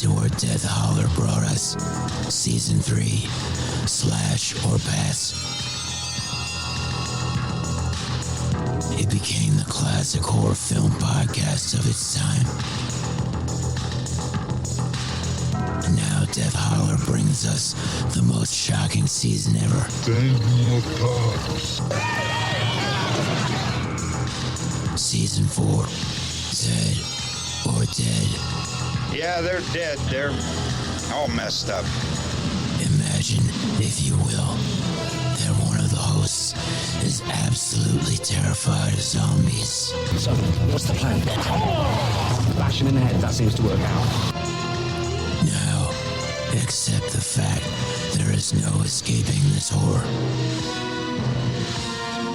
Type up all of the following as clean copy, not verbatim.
to where Death Holler brought us. Season 3, Slash or Pass. It became the classic horror film podcast of its time. And now Death Holler brings us the most shocking season ever. Season 4, Dead or Dead. Yeah, they're dead. They're all messed up. Imagine, if you will, that one of the hosts is absolutely terrified of zombies. So, what's the plan? Bash him in the head, that seems to work out. Now, accept the fact there is no escaping this horror.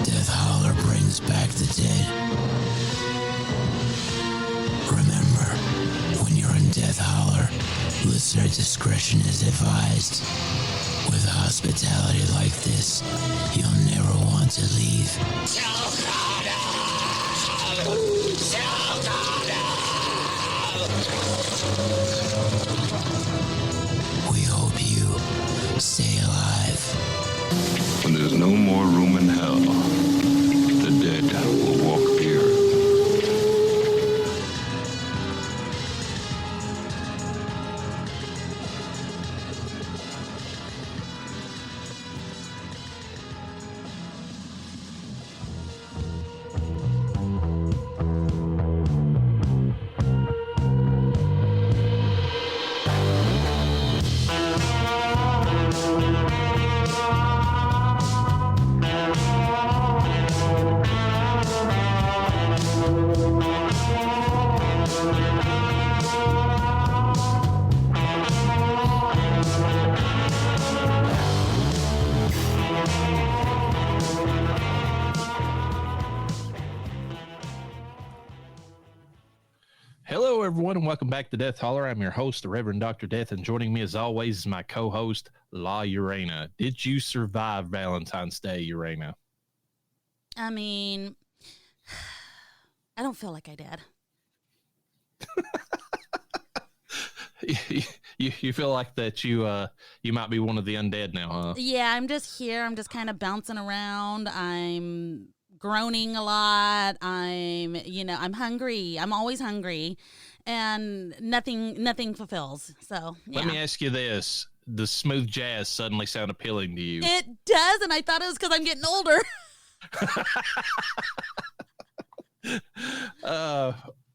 Death Holler brings back the dead. Remember, when you're in Death Holler, listener discretion is advised. With hospitality like this, you'll never want to leave. We hope you stay alive. When there's no more room in hell, the dead will walk here. Hello, everyone, and welcome back to Death Holler. I'm your host, the Reverend Dr. Death, and joining me, as always, is my co-host, La Urena. Did you survive Valentine's Day, Urena? I mean, I don't feel like I did. You feel like that you might be one of the undead now, huh? Yeah, I'm just here. I'm just kind of bouncing around. I'm groaning a lot. I'm hungry. I'm always hungry, and nothing fulfills. So yeah. Let me ask you this: does smooth jazz suddenly sound appealing to you? It does, and I thought it was because I'm getting older.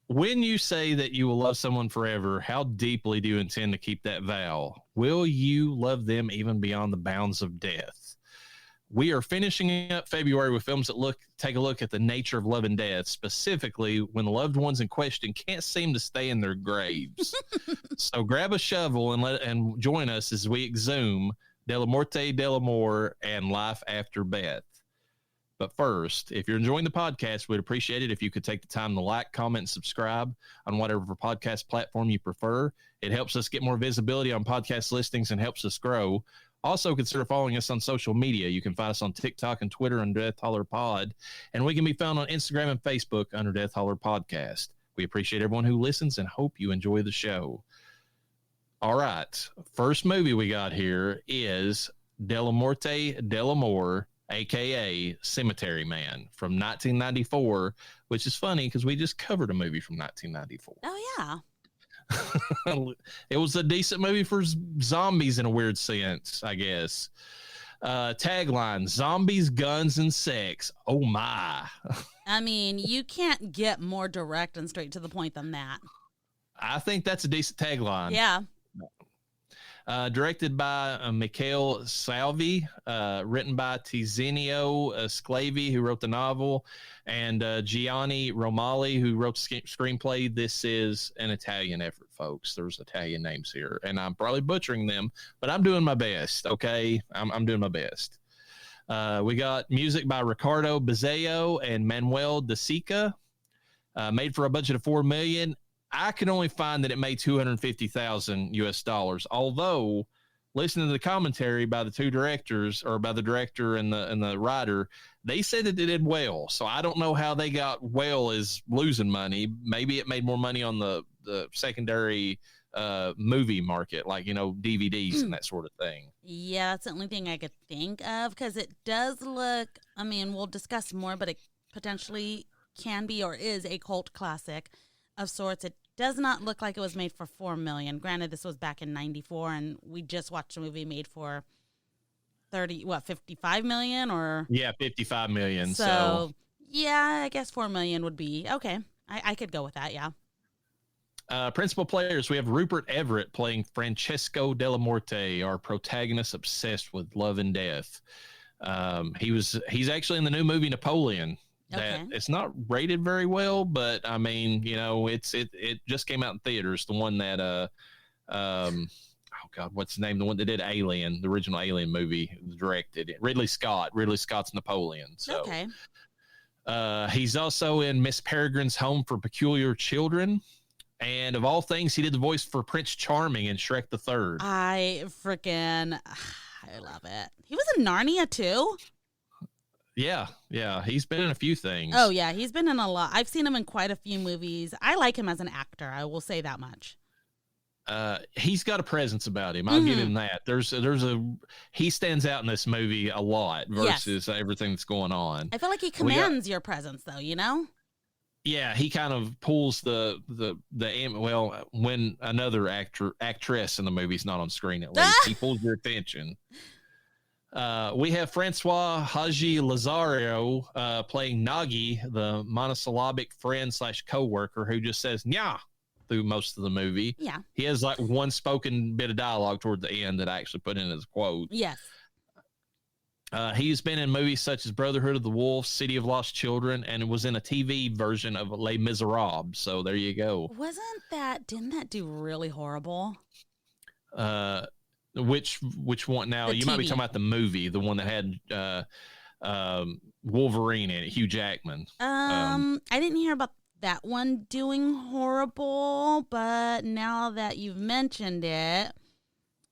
When you say that you will love someone forever, how deeply do you intend to keep that vow? Will you love them even beyond the bounds of death? We are finishing up February with films that take a look at the nature of love and death, specifically when the loved ones in question can't seem to stay in their graves. So grab a shovel and join us as we exhume Dellamorte Dellamore and Life After Beth. But first, if you're enjoying the podcast, we'd appreciate it if you could take the time to like, comment, and subscribe on whatever podcast platform you prefer. It helps us get more visibility on podcast listings and helps us grow. Also, consider following us on social media. You can find us on TikTok and Twitter under Death Holler Pod, and we can be found on Instagram and Facebook under Death Holler Podcast. We appreciate everyone who listens and hope you enjoy the show. All right, first movie we got here is Dellamorte Dellamore, a.k.a. Cemetery Man, from 1994, which is funny because we just covered a movie from 1994. Oh, yeah. It was a decent movie for zombies in a weird sense, I guess. Tagline: zombies, guns, and sex. Oh my. I mean, you can't get more direct and straight to the point than that. I think that's a decent tagline. Yeah. Directed by Michael Salvi, written by Tizinio Sclavi, who wrote the novel, and Gianni Romali, who wrote the screenplay. This is an Italian effort, folks. There's Italian names here, and I'm probably butchering them, but I'm doing my best, okay? I'm doing my best. We got music by Ricardo Bezzello and Manuel De Sica, made for a budget of $4 million. I can only find that it made $250,000 US. Although, listening to the commentary by the two directors, or by the director and the writer, they said that it did well. So I don't know how they got well as losing money. Maybe it made more money on the secondary movie market, like, DVDs and that sort of thing. Yeah, that's the only thing I could think of, because it does look, I mean, we'll discuss more, but it potentially can be or is a cult classic of sorts. It does not look like it was made for $4 million. Granted, this was back in '94, and we just watched a movie made for 55 million or? Yeah, 55 million. So yeah, I guess 4 million would be okay. I could go with that. Yeah. Principal players, we have Rupert Everett playing Francesco Dellamorte, our protagonist obsessed with love and death. He's actually in the new movie Napoleon. That it's not rated very well, but I mean, it just came out in theaters. The one that oh God, what's the name? The one that did Alien, the original Alien movie, directed Ridley Scott. Ridley Scott's Napoleon. So, okay. He's also in Miss Peregrine's Home for Peculiar Children. And of all things, he did the voice for Prince Charming in Shrek the Third. I love it. He was in Narnia too. Yeah. He's been in a few things. Oh yeah, he's been in a lot. I've seen him in quite a few movies. I like him as an actor. I will say that much. He's got a presence about him. I'll give him that. He stands out in this movie a lot versus everything that's going on. I feel like he commands your presence, though. Yeah, he kind of pulls the when another actress in the movie's not on screen, at least he pulls your attention. We have Francois Haji Lazario playing Nagi, the monosyllabic friend / co-worker who just says "nya" through most of the movie. Yeah, he has like one spoken bit of dialogue toward the end that I actually put in as a quote. Yes. He's been in movies such as Brotherhood of the Wolf, City of Lost Children, and was in a TV version of Les Miserables. So there you go. Didn't that do really horrible? Which one now? You might be talking about the movie, the one that had Wolverine in it, Hugh Jackman. I didn't hear about that one doing horrible, but now that you've mentioned it,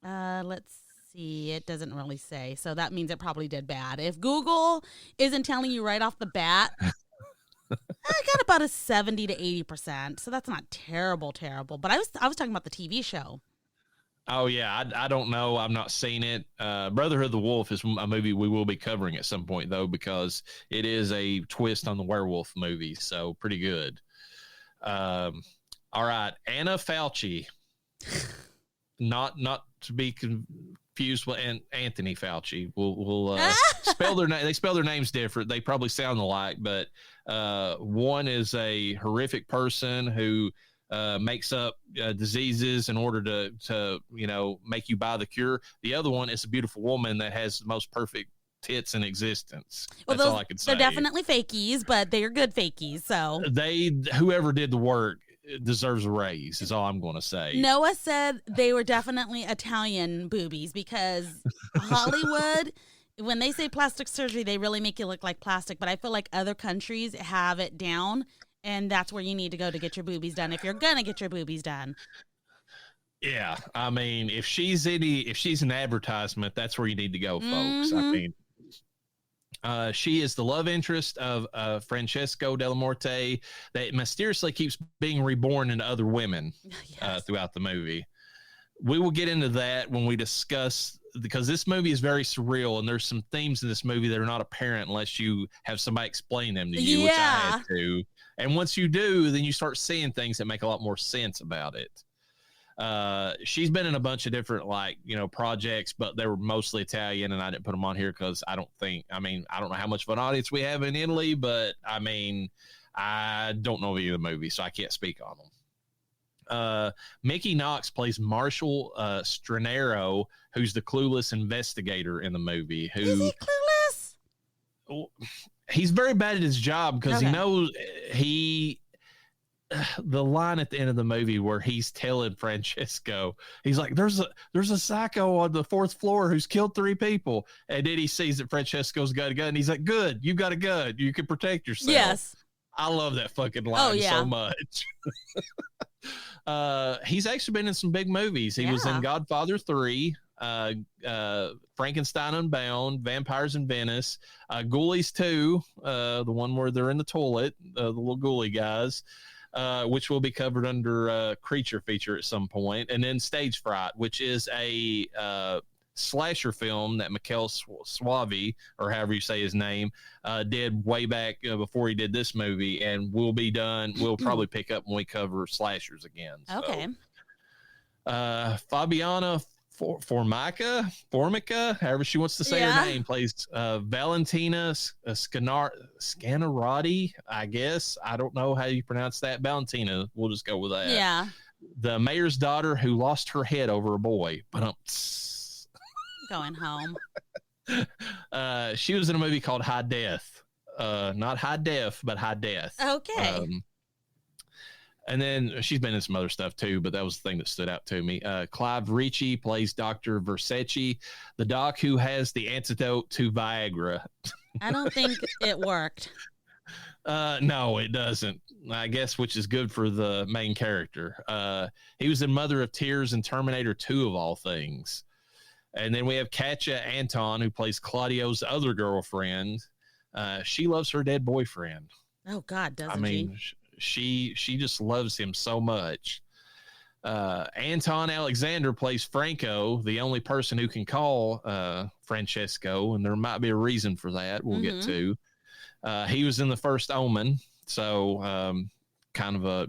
let's see, it doesn't really say, so that means it probably did bad. If Google isn't telling you right off the bat, I got about a 70 to 80%, so that's not terrible. But I was talking about the TV show. Oh yeah, I don't know. I've not seen it. Brotherhood of the Wolf is a movie we will be covering at some point though, because it is a twist on the werewolf movie, so pretty good. All right, Anna Fauci, not to be confused with Anthony Fauci. We'll spell their name. They spell their names different. They probably sound alike, but one is a horrific person who makes up diseases in order to make you buy the cure. The other one is a beautiful woman that has the most perfect tits in existence. That's all I can say. They're definitely fakies, but they're good fakies. So whoever did the work deserves a raise is all I'm going to say. Noah said they were definitely Italian boobies, because Hollywood, when they say plastic surgery, they really make you look like plastic, but I feel like other countries have it down, and that's where you need to go to get your boobies done if you're going to get your boobies done. Yeah, I mean, if she's an advertisement, that's where you need to go, folks. I mean, she is the love interest of Francesco Dellamorte that mysteriously keeps being reborn into other women throughout the movie. We will get into that when we discuss, because this movie is very surreal, and there's some themes in this movie that are not apparent unless you have somebody explain them to you, which I had to. And once you do, then you start seeing things that make a lot more sense about it. She's been in a bunch of different projects, but they were mostly Italian, and I didn't put them on here because I don't know how much of an audience we have in Italy, but I mean, I don't know any of the movies, so I can't speak on them. Mickey Knox plays Marshall Stranero, who's the clueless investigator in the movie. Is he clueless? He's very bad at his job because he knows the line at the end of the movie where he's telling Francesco, he's like, there's a psycho on the 4th floor who's killed 3 people. And then he sees that Francesco's got a gun. He's like, good, you've got a gun. You can protect yourself. Yes. I love that fucking line so much. He's actually been in some big movies. He was in Godfather 3, Frankenstein Unbound, Vampires in Venice, Ghoulies 2, the one where they're in the toilet, the little ghoulie guys. which will be covered under Creature Feature at some point, and then Stage Fright, which is a slasher film that Mikhail Suave, or however you say his name, did way back before he did this movie, and we'll probably pick up when we cover slashers again. Okay. So, Fabiana Formica, however she wants to say her name, plays Valentina Scanarati, I guess. I don't know how you pronounce that. Valentina, we'll just go with that. Yeah. The mayor's daughter who lost her head over a boy. Going home. She was in a movie called High Death. Not High Def, but High Death. Okay. And then she's been in some other stuff too, but that was the thing that stood out to me. Clive Ricci plays Dr. Versace, the doc who has the antidote to Viagra. I don't think it worked. No, it doesn't, I guess, which is good for the main character. He was in Mother of Tears and Terminator 2 of all things. And then we have Katya Anton, who plays Claudio's other girlfriend. She loves her dead boyfriend. Oh, God, doesn't I mean, she just loves him so much. Anton Alexander plays Franco, the only person who can call Francesco, and there might be a reason for that we'll get to. He was in the first Omen, so kind of a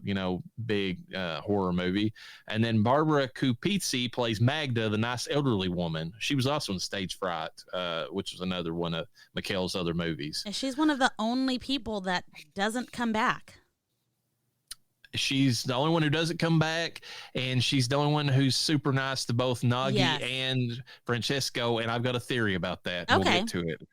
big horror movie. And then Barbara Kupitzi plays Magda, the nice elderly woman. She was also in Stage Fright, which was another one of Mikhail's other movies. And she's one of the only people that doesn't come back. She's the only one who doesn't come back, and she's the only one who's super nice to both Nagi and Francesco, and I've got a theory about that. Okay. We'll get to it.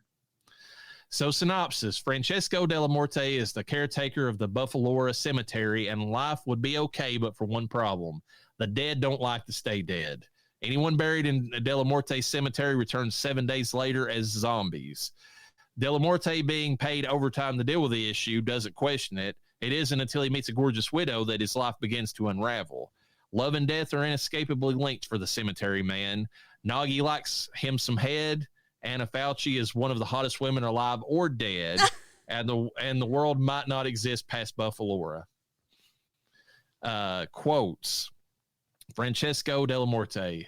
So, synopsis. Francesco Dellamorte is the caretaker of the Buffalora Cemetery, and life would be okay, but for one problem. The dead don't like to stay dead. Anyone buried in Dellamorte Cemetery returns 7 days later as zombies. Dellamorte, being paid overtime to deal with the issue, doesn't question it. It isn't until he meets a gorgeous widow that his life begins to unravel. Love and death are inescapably linked for the cemetery man. Nagi likes him some head. Anna Fauci is one of the hottest women alive or dead, and the world might not exist past Buffalora. Quotes. Francesco Dellamorte.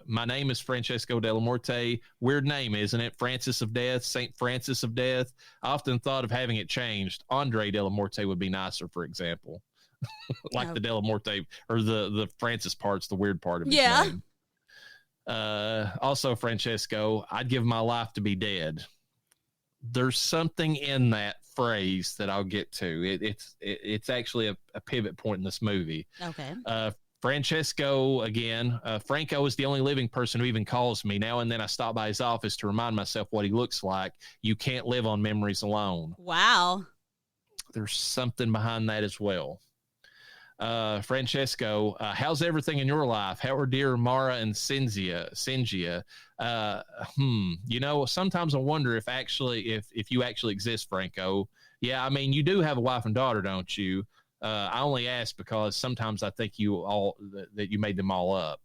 My name is Francesco Dellamorte. Weird name, isn't it? Francis of Death, St. Francis of Death. I often thought of having it changed. Andre Dellamorte would be nicer, for example. Like the Dellamorte, or the Francis part's the weird part of his name. Also, Francesco, I'd give my life to be dead. There's something in that phrase that I'll get to. It's actually a pivot point in this movie. Okay. Francesco, again, Franco is the only living person who even calls me. Now and then I stop by his office to remind myself what he looks like. You can't live on memories alone. Wow. There's something behind that as well. Francesco, how's everything in your life? How are dear Mara and Cinzia? Sometimes I wonder if you actually exist, Franco. Yeah, I mean, you do have a wife and daughter, don't you? I only ask because sometimes I think that you made them all up.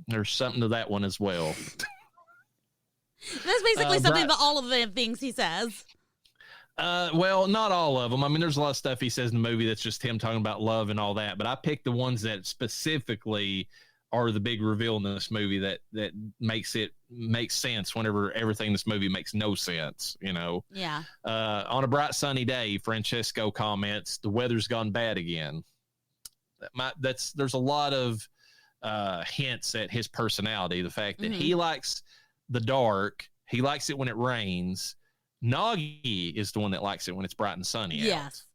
There's something to that one as well. That's basically something that all of the things he says. Well, not all of them. I mean, there's a lot of stuff he says in the movie that's just him talking about love and all that. But I picked the ones that specifically are the big reveal in this movie that makes sense whenever everything in this movie makes no sense, Yeah. On a bright sunny day, Francesco comments, the weather's gone bad again. There's a lot of hints at his personality. The fact that he likes the dark, he likes it when it rains. Nagi is the one that likes it when it's bright and sunny. Yes.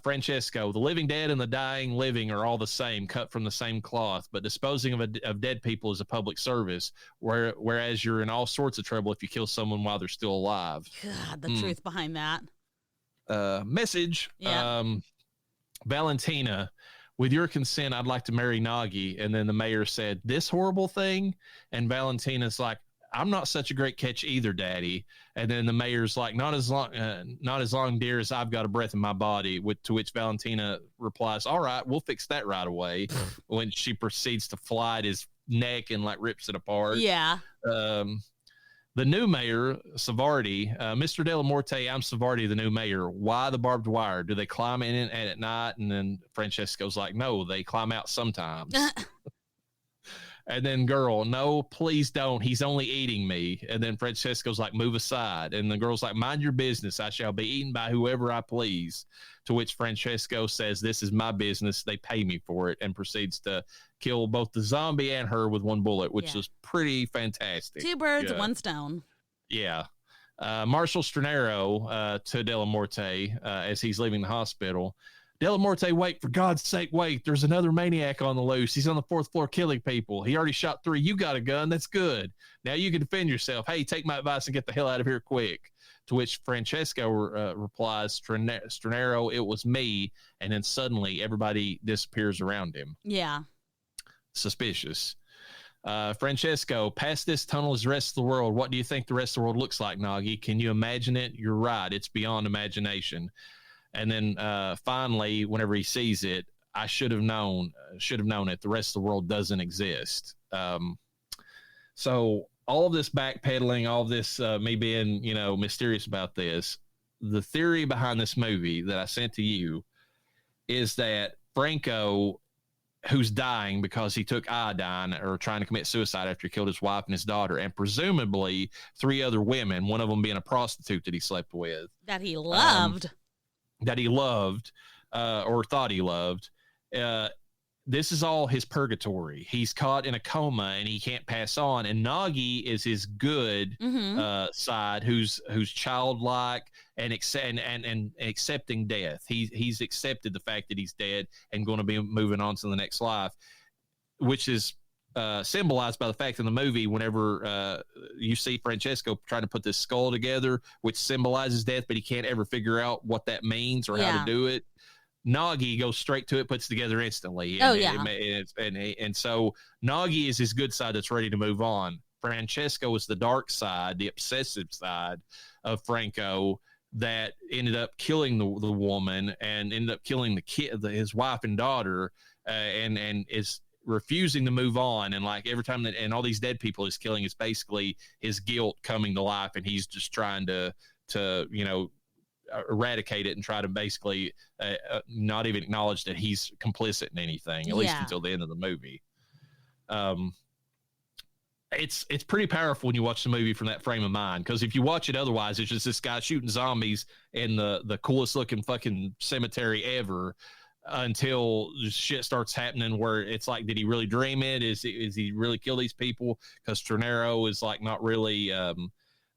Francesco, the living dead and the dying living are all the same, cut from the same cloth, but disposing of dead people is a public service, whereas you're in all sorts of trouble if you kill someone while they're still alive. God, the truth behind that. Message. Yeah. Valentina, with your consent, I'd like to marry Nagi. And then the mayor said, this horrible thing? And Valentina's like, I'm not such a great catch either, Daddy. And then the mayor's like, not as long, dear, as I've got a breath in my body. To which Valentina replies, all right, we'll fix that right away. When she proceeds to fly at his neck and like rips it apart. Yeah. The new mayor, Savardi, Mr. Dellamorte, I'm Savardi, the new mayor. Why the barbed wire? Do they climb in it at night? And then Francesco's like, no, they climb out sometimes. And then girl, no, please don't. He's only eating me. And then Francesco's like, move aside. And the girl's like, mind your business. I shall be eaten by whoever I please. To which Francesco says, this is my business. They pay me for it, and proceeds to kill both the zombie and her with one bullet, which is pretty fantastic. 2 birds, 1 stone. Yeah. Marshal Stranero to Dellamorte as he's leaving the hospital. Dellamorte, wait, for God's sake, wait. There's another maniac on the loose. He's on the 4th floor killing people. He already shot 3. You got a gun. That's good. Now you can defend yourself. Hey, take my advice and get the hell out of here quick. To which Francesco replies, Stranero, it was me. And then suddenly everybody disappears around him. Yeah. Suspicious. Francesco, past this tunnel is the rest of the world. What do you think the rest of the world looks like, Nagi? Can you imagine it? You're right. It's beyond imagination. And then finally, whenever he sees it, I should have known it. The rest of the world doesn't exist. So all of this backpedaling, all of this me being, mysterious about this, the theory behind this movie that I sent to you is that Franco, who's dying because he took iodine or trying to commit suicide after he killed his wife and his daughter, and presumably 3 other women, one of them being a prostitute that he slept with. That he loved. Or thought he loved. This is all his purgatory. He's caught in a coma and he can't pass on. And Nagi is his good side, who's childlike and accepting death. He's accepted the fact that he's dead and going to be moving on to the next life, which is symbolized by the fact in the movie whenever you see Francesco trying to put this skull together, which symbolizes death, but he can't ever figure out what that means or how to do it. Nagi goes straight to it, puts it together instantly. And so Nagi is his good side that's ready to move on. Francesco is the dark side, the obsessive side of Franco that ended up killing the woman and ended up killing the kid, his wife and daughter, and is refusing to move on. And like every time and all these dead people he's killing is basically his guilt coming to life, and he's just trying to eradicate it and try to basically not even acknowledge that he's complicit in anything, at least until the end of the movie. It's pretty powerful when you watch the movie from that frame of mind, because if you watch it otherwise, it's just this guy shooting zombies in the coolest looking fucking cemetery ever, until shit starts happening where it's like, did he really dream it? Is he really kill these people? Because Ternero is like not really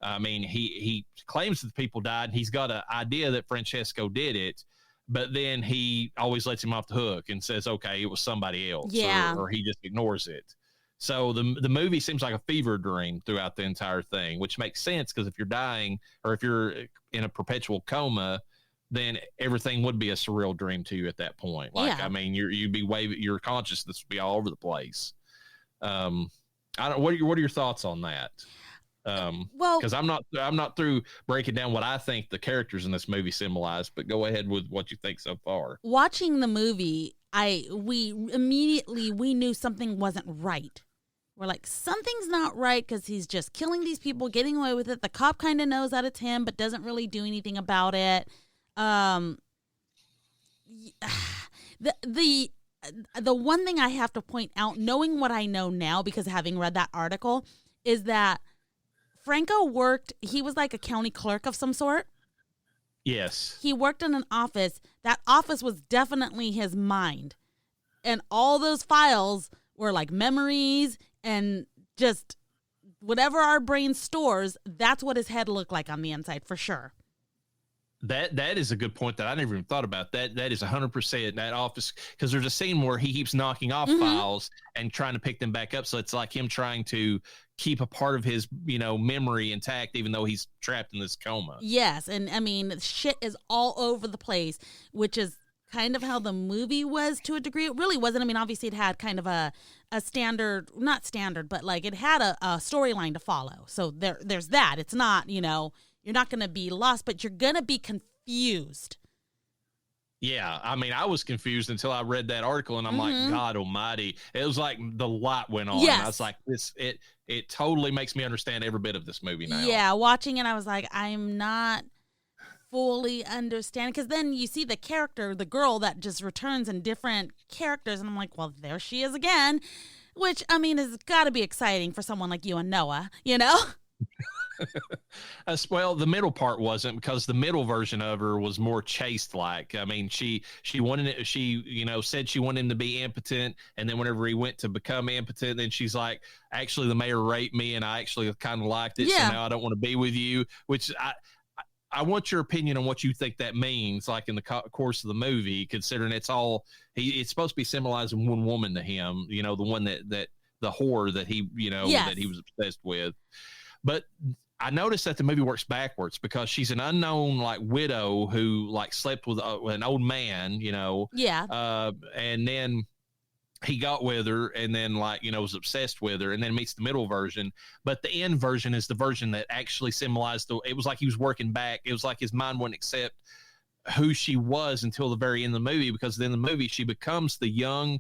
he claims that the people died, and he's got an idea that Francesco did it, but then he always lets him off the hook and says, okay, it was somebody else, or he just ignores it. So the movie seems like a fever dream throughout the entire thing, which makes sense, because if you're dying or if you're in a perpetual coma, then everything would be a surreal dream to you at that point. Your consciousness would be all over the place. What are your thoughts on that? Because I'm not through breaking down what I think the characters in this movie symbolize, but go ahead with what you think so far. Watching the movie, we knew something wasn't right. We're like, something's not right, because he's just killing these people, getting away with it. The cop kind of knows that it's him, but doesn't really do anything about it. The one thing I have to point out, knowing what I know now, because having read that article, is that Franco he was like a county clerk of some sort. Yes. He worked in an office. That office was definitely his mind. And all those files were like memories and just whatever our brain stores, that's what his head looked like on the inside, for sure. That is a good point that I never even thought about. That is 100% that office, because there's a scene where he keeps knocking off files and trying to pick them back up. So it's like him trying to keep a part of his, memory intact, even though he's trapped in this coma. Yes. And I mean, shit is all over the place, which is kind of how the movie was to a degree. It really wasn't. I mean, obviously it had kind of a standard, not standard, but like it had a storyline to follow. So there's that. It's not, you're not going to be lost, but you're going to be confused. Yeah, I mean, I was confused until I read that article, and I'm like, God almighty. It was like the light went on. Yes. I was like, it totally makes me understand every bit of this movie now. Yeah, watching it, I was like, I'm not fully understanding, because then you see the character, the girl that just returns in different characters, and I'm like, well, there she is again, which, I mean, has got to be exciting for someone like you and Noah, you know? Well, the middle part wasn't, because the middle version of her was more chaste like. I mean, she wanted it, she said she wanted him to be impotent, and then whenever he went to become impotent, then she's like, actually the mayor raped me and I actually kind of liked it, so now I don't want to be with you. Which I want your opinion on what you think that means, like in the course of the movie, considering it's supposed to be symbolizing one woman to him, the one that the whore that he that he was obsessed with. But I noticed that the movie works backwards, because she's an unknown like widow who like slept with an old man, and then he got with her, and then was obsessed with her, and then meets the middle version. But the end version is the version that actually symbolized it was like he was working back. It was like his mind wouldn't accept who she was until the very end of the movie, because then the movie she becomes the young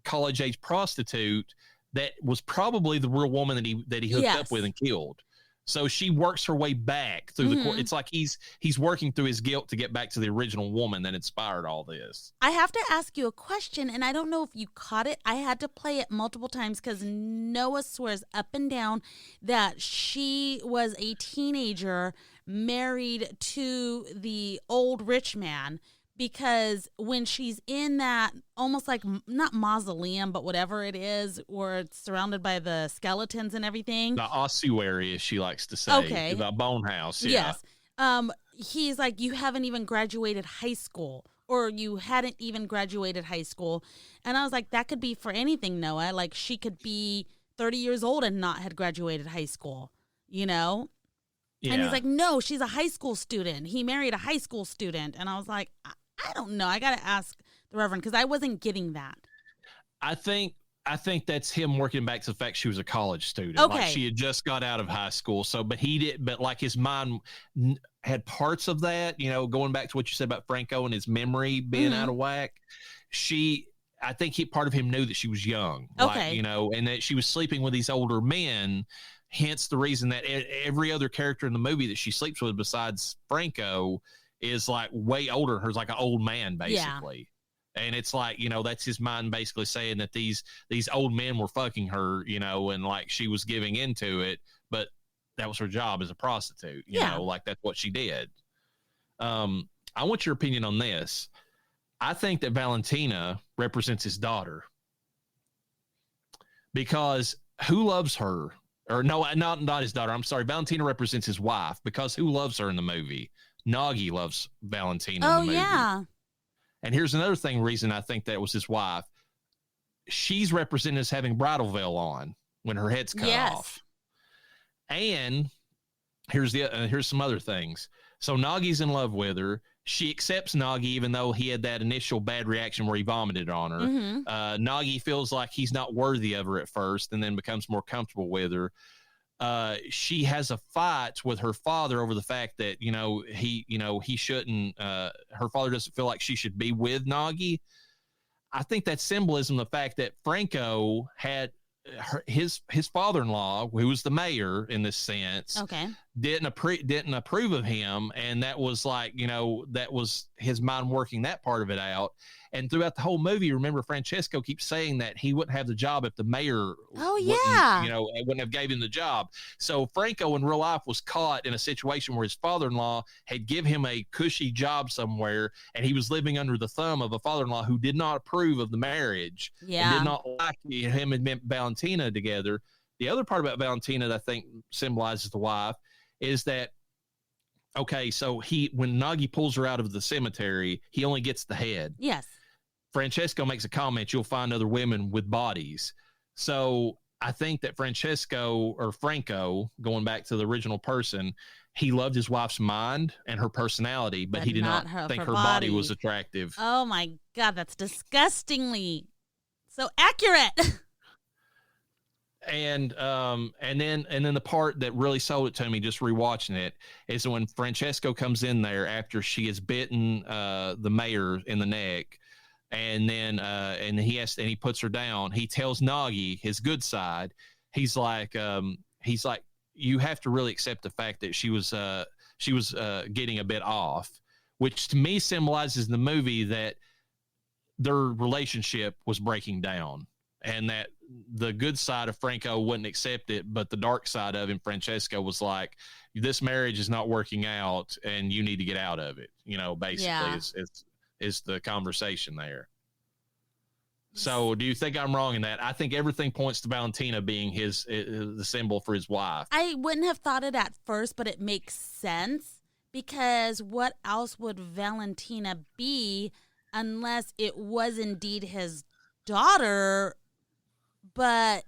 college age prostitute that was probably the real woman that he hooked up with and killed. So she works her way back through the court. It's like he's working through his guilt to get back to the original woman that inspired all this. I have to ask you a question, and I don't know if you caught it. I had to play it multiple times because Noah swears up and down that she was a teenager married to the old rich man, because when she's in that almost like, not mausoleum, but whatever it is, where it's surrounded by the skeletons and everything. The ossuary, as she likes to say. Okay. The bone house. Yeah. Yes. He's like, you haven't even graduated high school, or you hadn't even graduated high school. And I was like, that could be for anything, Noah. Like, she could be 30 years old and not had graduated high school, Yeah. And he's like, no, she's a high school student. He married a high school student. And I was like, I don't know. I got to ask the Reverend, because I wasn't getting that. I think that's him working back to the fact she was a college student. Okay. Like she had just got out of high school. So, but like his mind had parts of that, going back to what you said about Franco and his memory being out of whack. I think part of him knew that she was young. Okay. And that she was sleeping with these older men. Hence the reason that every other character in the movie that she sleeps with besides Franco is like way older. Her's like an old man, basically. Yeah. And it's like, that's his mind basically saying that these old men were fucking her, and like she was giving into it, but that was her job as a prostitute, like that's what she did. I want your opinion on this. I think that Valentina represents his daughter, because who loves her? Or no, not his daughter. I'm sorry. Valentina represents his wife, because who loves her in the movie? Nagi loves Valentina in the movie. Yeah. And here's another reason I think that was his wife. She's represented as having bridal veil on when her head's cut off. And here's some other things. So Nagi's in love with her. She accepts Nagi, even though he had that initial bad reaction where he vomited on her. Nagi feels like he's not worthy of her at first, and then becomes more comfortable with her. She has a fight with her father over the fact that, he shouldn't, her father doesn't feel like she should be with Nagi. I think that's symbolism, the fact that Franco had his father-in-law, who was the mayor in this sense, didn't approve of him, and that was like, that was his mind working that part of it out. And throughout the whole movie, remember, Francesco keeps saying that he wouldn't have the job if the mayor wouldn't have gave him the job. So Franco in real life was caught in a situation where his father-in-law had given him a cushy job somewhere, and he was living under the thumb of a father-in-law who did not approve of the marriage and did not like him and Valentina together. The other part about Valentina that I think symbolizes the wife is that, okay, so when Nagi pulls her out of the cemetery, he only gets the head. Yes. Francesco makes a comment, you'll find other women with bodies. So I think that Franco, going back to the original person, he loved his wife's mind and her personality, but he did not think her body was attractive. Oh my God, that's disgustingly so accurate. And then the part that really sold it to me, just rewatching it, is when Francesco comes in there after she has bitten the mayor in the neck, and then he puts her down. He tells Nagi his good side. he's like, you have to really accept the fact that she was getting a bit off, which to me symbolizes in the movie that their relationship was breaking down, and that the good side of Franco wouldn't accept it, but the dark side of him, Francesco, was like, this marriage is not working out and you need to get out of it. You know, basically is the conversation there. So do you think I'm wrong in that? I think everything points to Valentina being the symbol for his wife. I wouldn't have thought it at first, but it makes sense, because what else would Valentina be unless it was indeed his daughter? But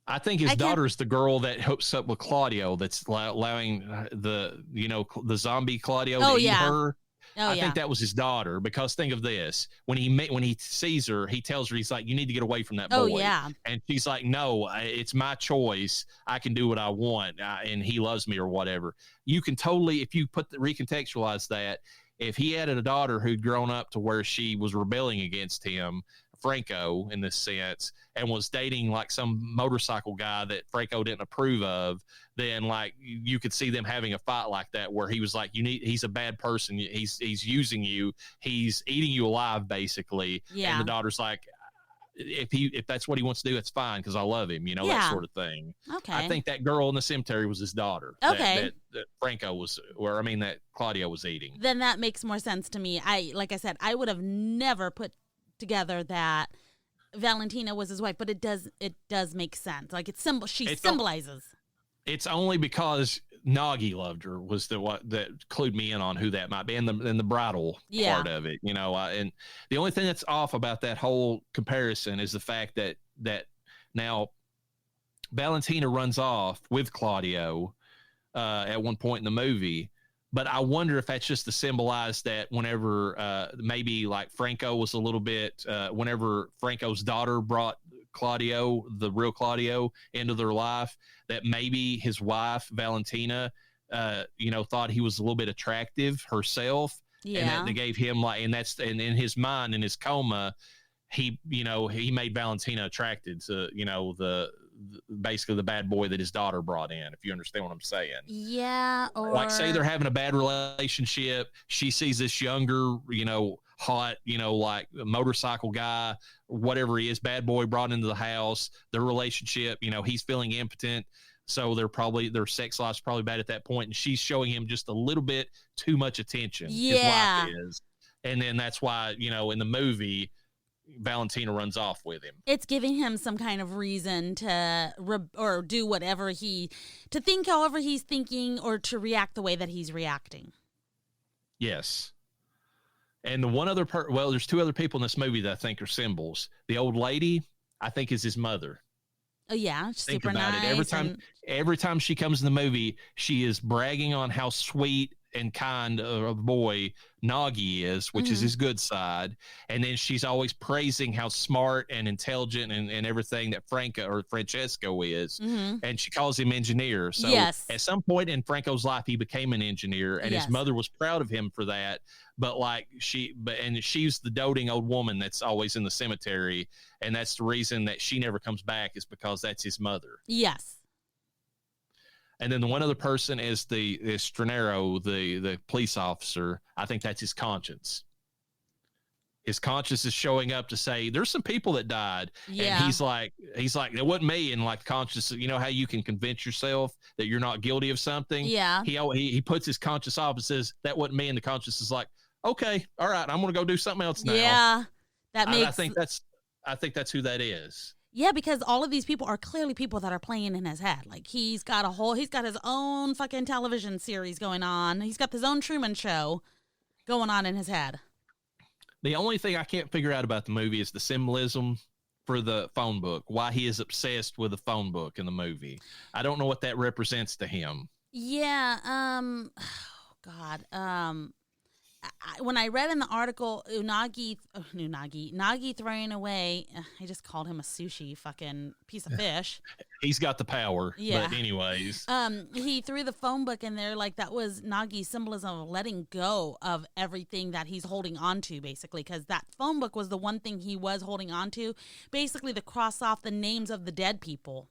I think his daughter's the girl that hooks up with Claudio, that's allowing the zombie Claudio to eat her. I think that was his daughter, because think of this. When he sees her, he tells her, he's like, you need to get away from that boy. Oh, yeah. And she's like, no, it's my choice. I can do what I want. And he loves me or whatever. You can totally, if you recontextualize that, if he had a daughter who'd grown up to where she was rebelling against him, Franco in this sense, and was dating like some motorcycle guy that Franco didn't approve of, then like you could see them having a fight like that, where he was like, he's a bad person. He's using you. He's eating you alive, basically. Yeah. And the daughter's like, if that's what he wants to do, it's fine, because I love him, that sort of thing. Okay. I think that girl in the cemetery was his daughter. Okay. That Franco was, that Claudio was eating. Then that makes more sense to me. Like I said, I would have never put together that Valentina was his wife, but it does make sense. Like she symbolizes. It's only because Nagi loved her was that clued me in on who that might be, and the bridal part of it, and the only thing that's off about that whole comparison is the fact that now Valentina runs off with Claudio at one point in the movie. But I wonder if that's just to symbolize that whenever maybe like Franco was a little bit, whenever Franco's daughter brought Claudio, the real Claudio, into their life, that maybe his wife, Valentina, thought he was a little bit attractive herself. Yeah. And that they gave him and in his mind, in his coma, he made Valentina attracted to, basically the bad boy that his daughter brought in, if you understand what I'm saying. Yeah. Or like say they're having a bad relationship. She sees this younger, hot, like motorcycle guy, whatever he is, bad boy brought into the house, their relationship, he's feeling impotent. So their sex life's probably bad at that point. And she's showing him just a little bit too much attention. Yeah. His wife is. And then that's why, in the movie, Valentina runs off with him. It's giving him some kind of reason to or do whatever to think however he's thinking, or to react the way that he's reacting. Yes. And the one other there's two other people in this movie that I think are symbols. The old lady, I think, is his mother. Oh yeah, think super about nice. it. Every time she comes in the movie, she is bragging on how sweet and kind of a boy Nagi is, which is his good side. And then she's always praising how smart and intelligent and everything that Francesco is. And she calls him engineer. So at some point in Franco's life, he became an engineer, and his mother was proud of him for that. But she's the doting old woman that's always in the cemetery. And that's the reason that she never comes back, is because that's his mother. Yes. And then the one other person is Stranero, the police officer. I think that's his conscience. His conscience is showing up to say, there's some people that died. Yeah. And he's like, it wasn't me. And like conscience, how you can convince yourself that you're not guilty of something. Yeah. He puts his conscience off and says, that wasn't me. And the conscience is like, okay, all right, I'm going to go do something else now. Yeah. I think that's who that is. Yeah, because all of these people are clearly people that are playing in his head. Like he's got his own fucking television series going on. He's got his own Truman Show going on in his head. The only thing I can't figure out about the movie is the symbolism for the phone book. Why he is obsessed with the phone book in the movie. I don't know what that represents to him. Yeah. When I read in the article, Nagi throwing away, I just called him a sushi fucking piece of fish. He's got the power. Yeah. But anyways. He threw the phone book in there, like that was Nagi's symbolism of letting go of everything that he's holding on to, basically, because that phone book was the one thing he was holding on to, basically to cross off the names of the dead people.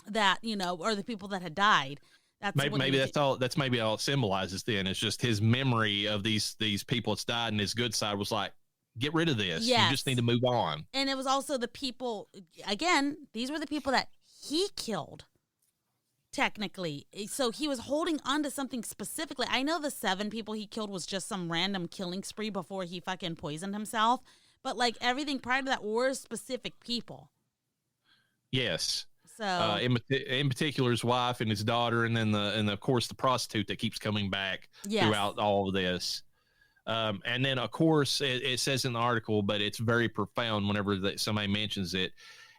that, you know, or the people that had died. That's maybe that's all. That's maybe all it symbolizes. Then it's just his memory of these people that's died, and his good side was like, get rid of this. Yes. You just need to move on. And it was also the people. Again, these were the people that he killed. Technically, so he was holding on to something specifically. I know the 7 people he killed was just some random killing spree before he fucking poisoned himself, but like everything prior to that were specific people. Yes. So in particular, his wife and his daughter, and then of course the prostitute that keeps coming back throughout all of this. And then of course it says in the article, but it's very profound whenever somebody mentions it.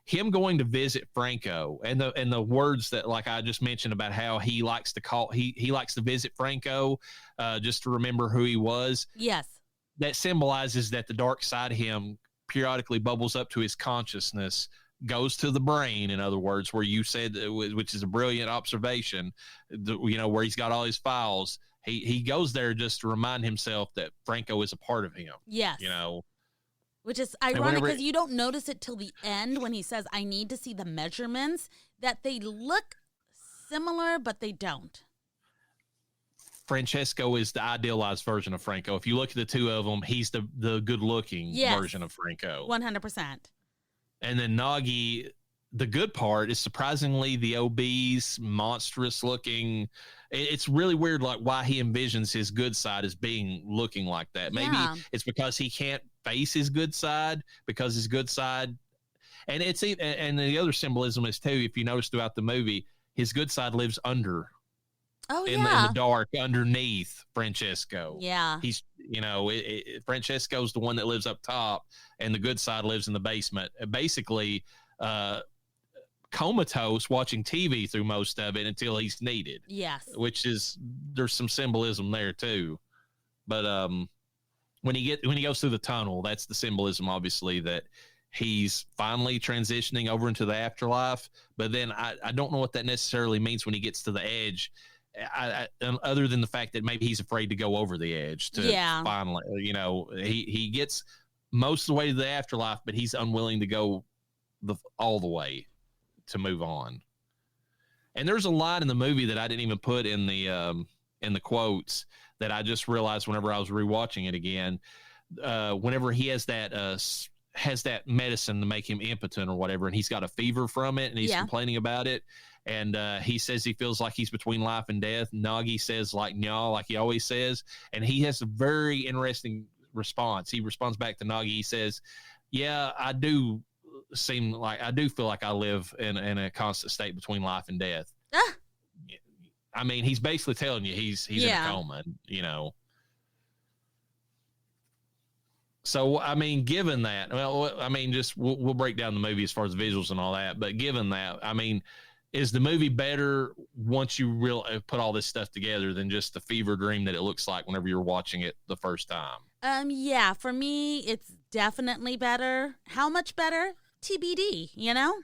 Him going to visit Franco and the words that, like I just mentioned about how he likes to call, he likes to visit Franco just to remember who he was. Yes. That symbolizes that the dark side of him periodically bubbles up to his consciousness, goes to the brain, in other words, where you said, which is a brilliant observation, you know, where he's got all his files. He goes there just to remind himself that Franco is a part of him. Yes. You know. Which is ironic because you don't notice it till the end when he says, I need to see the measurements, that they look similar, but they don't. Francesco is the idealized version of Franco. If you look at the two of them, he's the good-looking version of Franco. 100%. And then Nagi, the good part, is surprisingly the obese, monstrous-looking. It's really weird, like why he envisions his good side as looking like that. Maybe it's because he can't face his good side, because his good side, and the other symbolism is too, if you notice throughout the movie, his good side lives under. In the dark underneath Francesco. Yeah. He's, you know, Francesco's the one that lives up top, and the good side lives in the basement. Basically, comatose, watching TV through most of it until he's needed. Yes. Which is, there's some symbolism there too. But when he goes through the tunnel, that's the symbolism, obviously, that he's finally transitioning over into the afterlife. But then I don't know what that necessarily means when he gets to the edge. Other than the fact that maybe he's afraid to go over the edge to finally, you know, he gets most of the way to the afterlife, but he's unwilling to go all the way to move on. And there's a line in the movie that I didn't even put in the quotes that I just realized whenever I was rewatching it again. Whenever he has that medicine to make him impotent or whatever, and he's got a fever from it, and he's complaining about it. And he says he feels like he's between life and death. Nagi says, like, "Nyah," like he always says. And he has a very interesting response. He responds back to Nagi. He says, "Yeah, I do feel like I live in a constant state between life and death." I mean, he's basically telling you he's in a coma, you know. So, I mean, given that, well, I mean, just we'll break down the movie as far as visuals and all that. But given that, I mean, is the movie better once you really put all this stuff together than just the fever dream that it looks like whenever you're watching it the first time? Yeah, for me, it's definitely better. How much better? TBD, you know?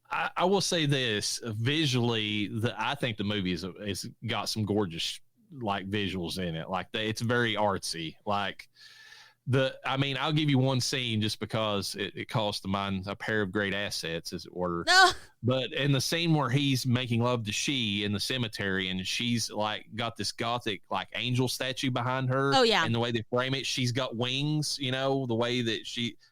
I will say this, visually, I think the movie is got some gorgeous like visuals in it. Like it's very artsy. Like I'll give you one scene just because it calls to mind a pair of great assets, as it were. No. But in the scene where he's making love to she in the cemetery, and she's like got this gothic like angel statue behind her. Oh yeah. And the way they frame it, she's got wings, you know, the way that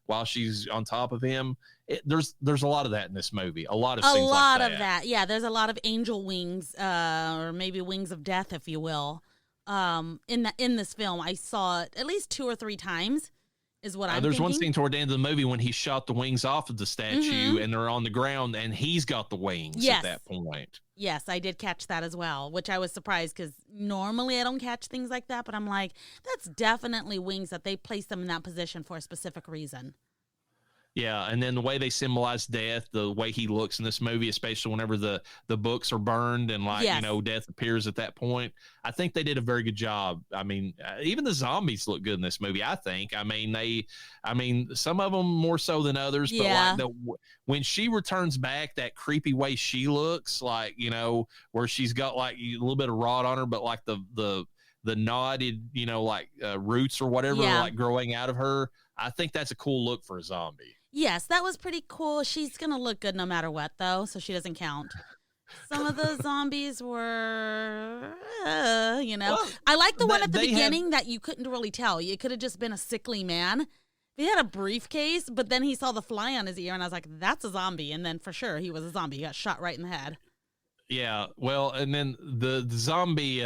while she's on top of him. There's a lot of that in this movie. A lot of scenes like that. Of that. Yeah, there's a lot of angel wings, or maybe wings of death, if you will. In this film, I saw it at least 2 or 3 times. Is what I'm There's thinking. one scene toward the end of the movie when he shot the wings off of the statue, and they're on the ground, and he's got the wings at that point. Yes, I did catch that as well, which I was surprised because normally I don't catch things like that, but I'm like, that's definitely wings that they placed them in that position for a specific reason. Yeah, and then the way they symbolize death, the way he looks in this movie, especially whenever the books are burned and you know, death appears at that point. I think they did a very good job. I mean, even the zombies look good in this movie, I think. I mean, some of them more so than others, but like when she returns back, that creepy way she looks, like, you know, where she's got like a little bit of rot on her, but like the knotted, you know, like roots or whatever, like growing out of her. I think that's a cool look for a zombie. Yes, that was pretty cool. She's going to look good no matter what, though, so she doesn't count. Some of the zombies were, Well, I like the one at the they beginning that you couldn't really tell. It could have just been a sickly man. He had a briefcase, but then he saw the fly on his ear, and I was like, that's a zombie. And then for sure, he was a zombie. He got shot right in the head. Yeah, well, and then the zombie,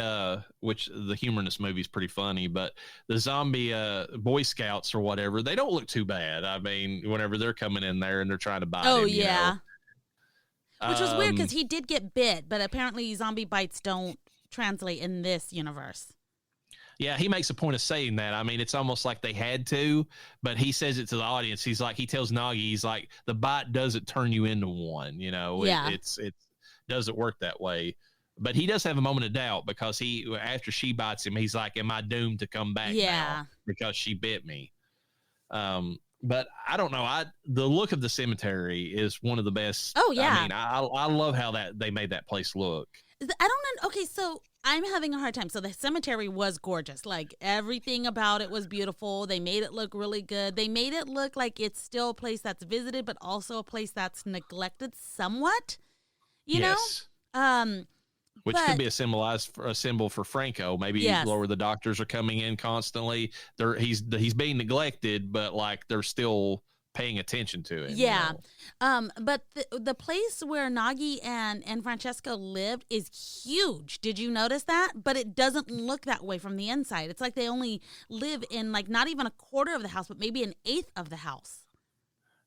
which the humor in this movie is pretty funny, but the zombie Boy Scouts or whatever, they don't look too bad. I mean, whenever they're coming in there and they're trying to bite him, Yeah. Which was weird because Um, he did get bit, but apparently zombie bites don't translate in this universe. Yeah, he makes a point of saying that. I mean, it's almost like they had to, but he says it to the audience. He's like, he tells Nagi, he's like, the bite doesn't turn you into one. Yeah. It doesn't work that way. But he does have a moment of doubt because after she bites him, he's like, am I doomed to come back now because she bit me? But I don't know. The look of the cemetery is one of the best. Oh, yeah. I mean, I love how they made that place look. I don't know. Okay, so I'm having a hard time. So the cemetery was gorgeous. Like everything about it was beautiful. They made it look really good. They made it look like it's still a place that's visited, but also a place that's neglected somewhat. You know? Which but, could be a symbol for Franco. Maybe where the doctors are coming in constantly. He's being neglected, but like they're still paying attention to him. Yeah. But the place where Nagi and Francesco lived is huge. Did you notice that? But it doesn't look that way from the inside. It's like they only live in like not even a quarter of the house, but maybe an eighth of the house.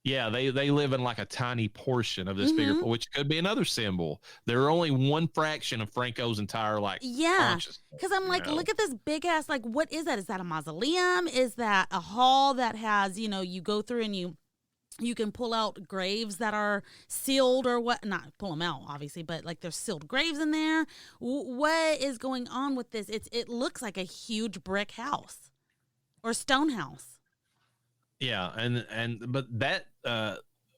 Yeah, they live in like a tiny portion of this bigger, which could be another symbol. They're only one fraction of Franco's entire consciousness. Because I'm like, look at this big ass. Like, what is that? Is that a mausoleum? Is that a hall that has you go through and you can pull out graves that are sealed or what? Not pull them out, obviously, but like there's sealed graves in there. What is going on with this? It looks like a huge brick house or stone house. Yeah, but that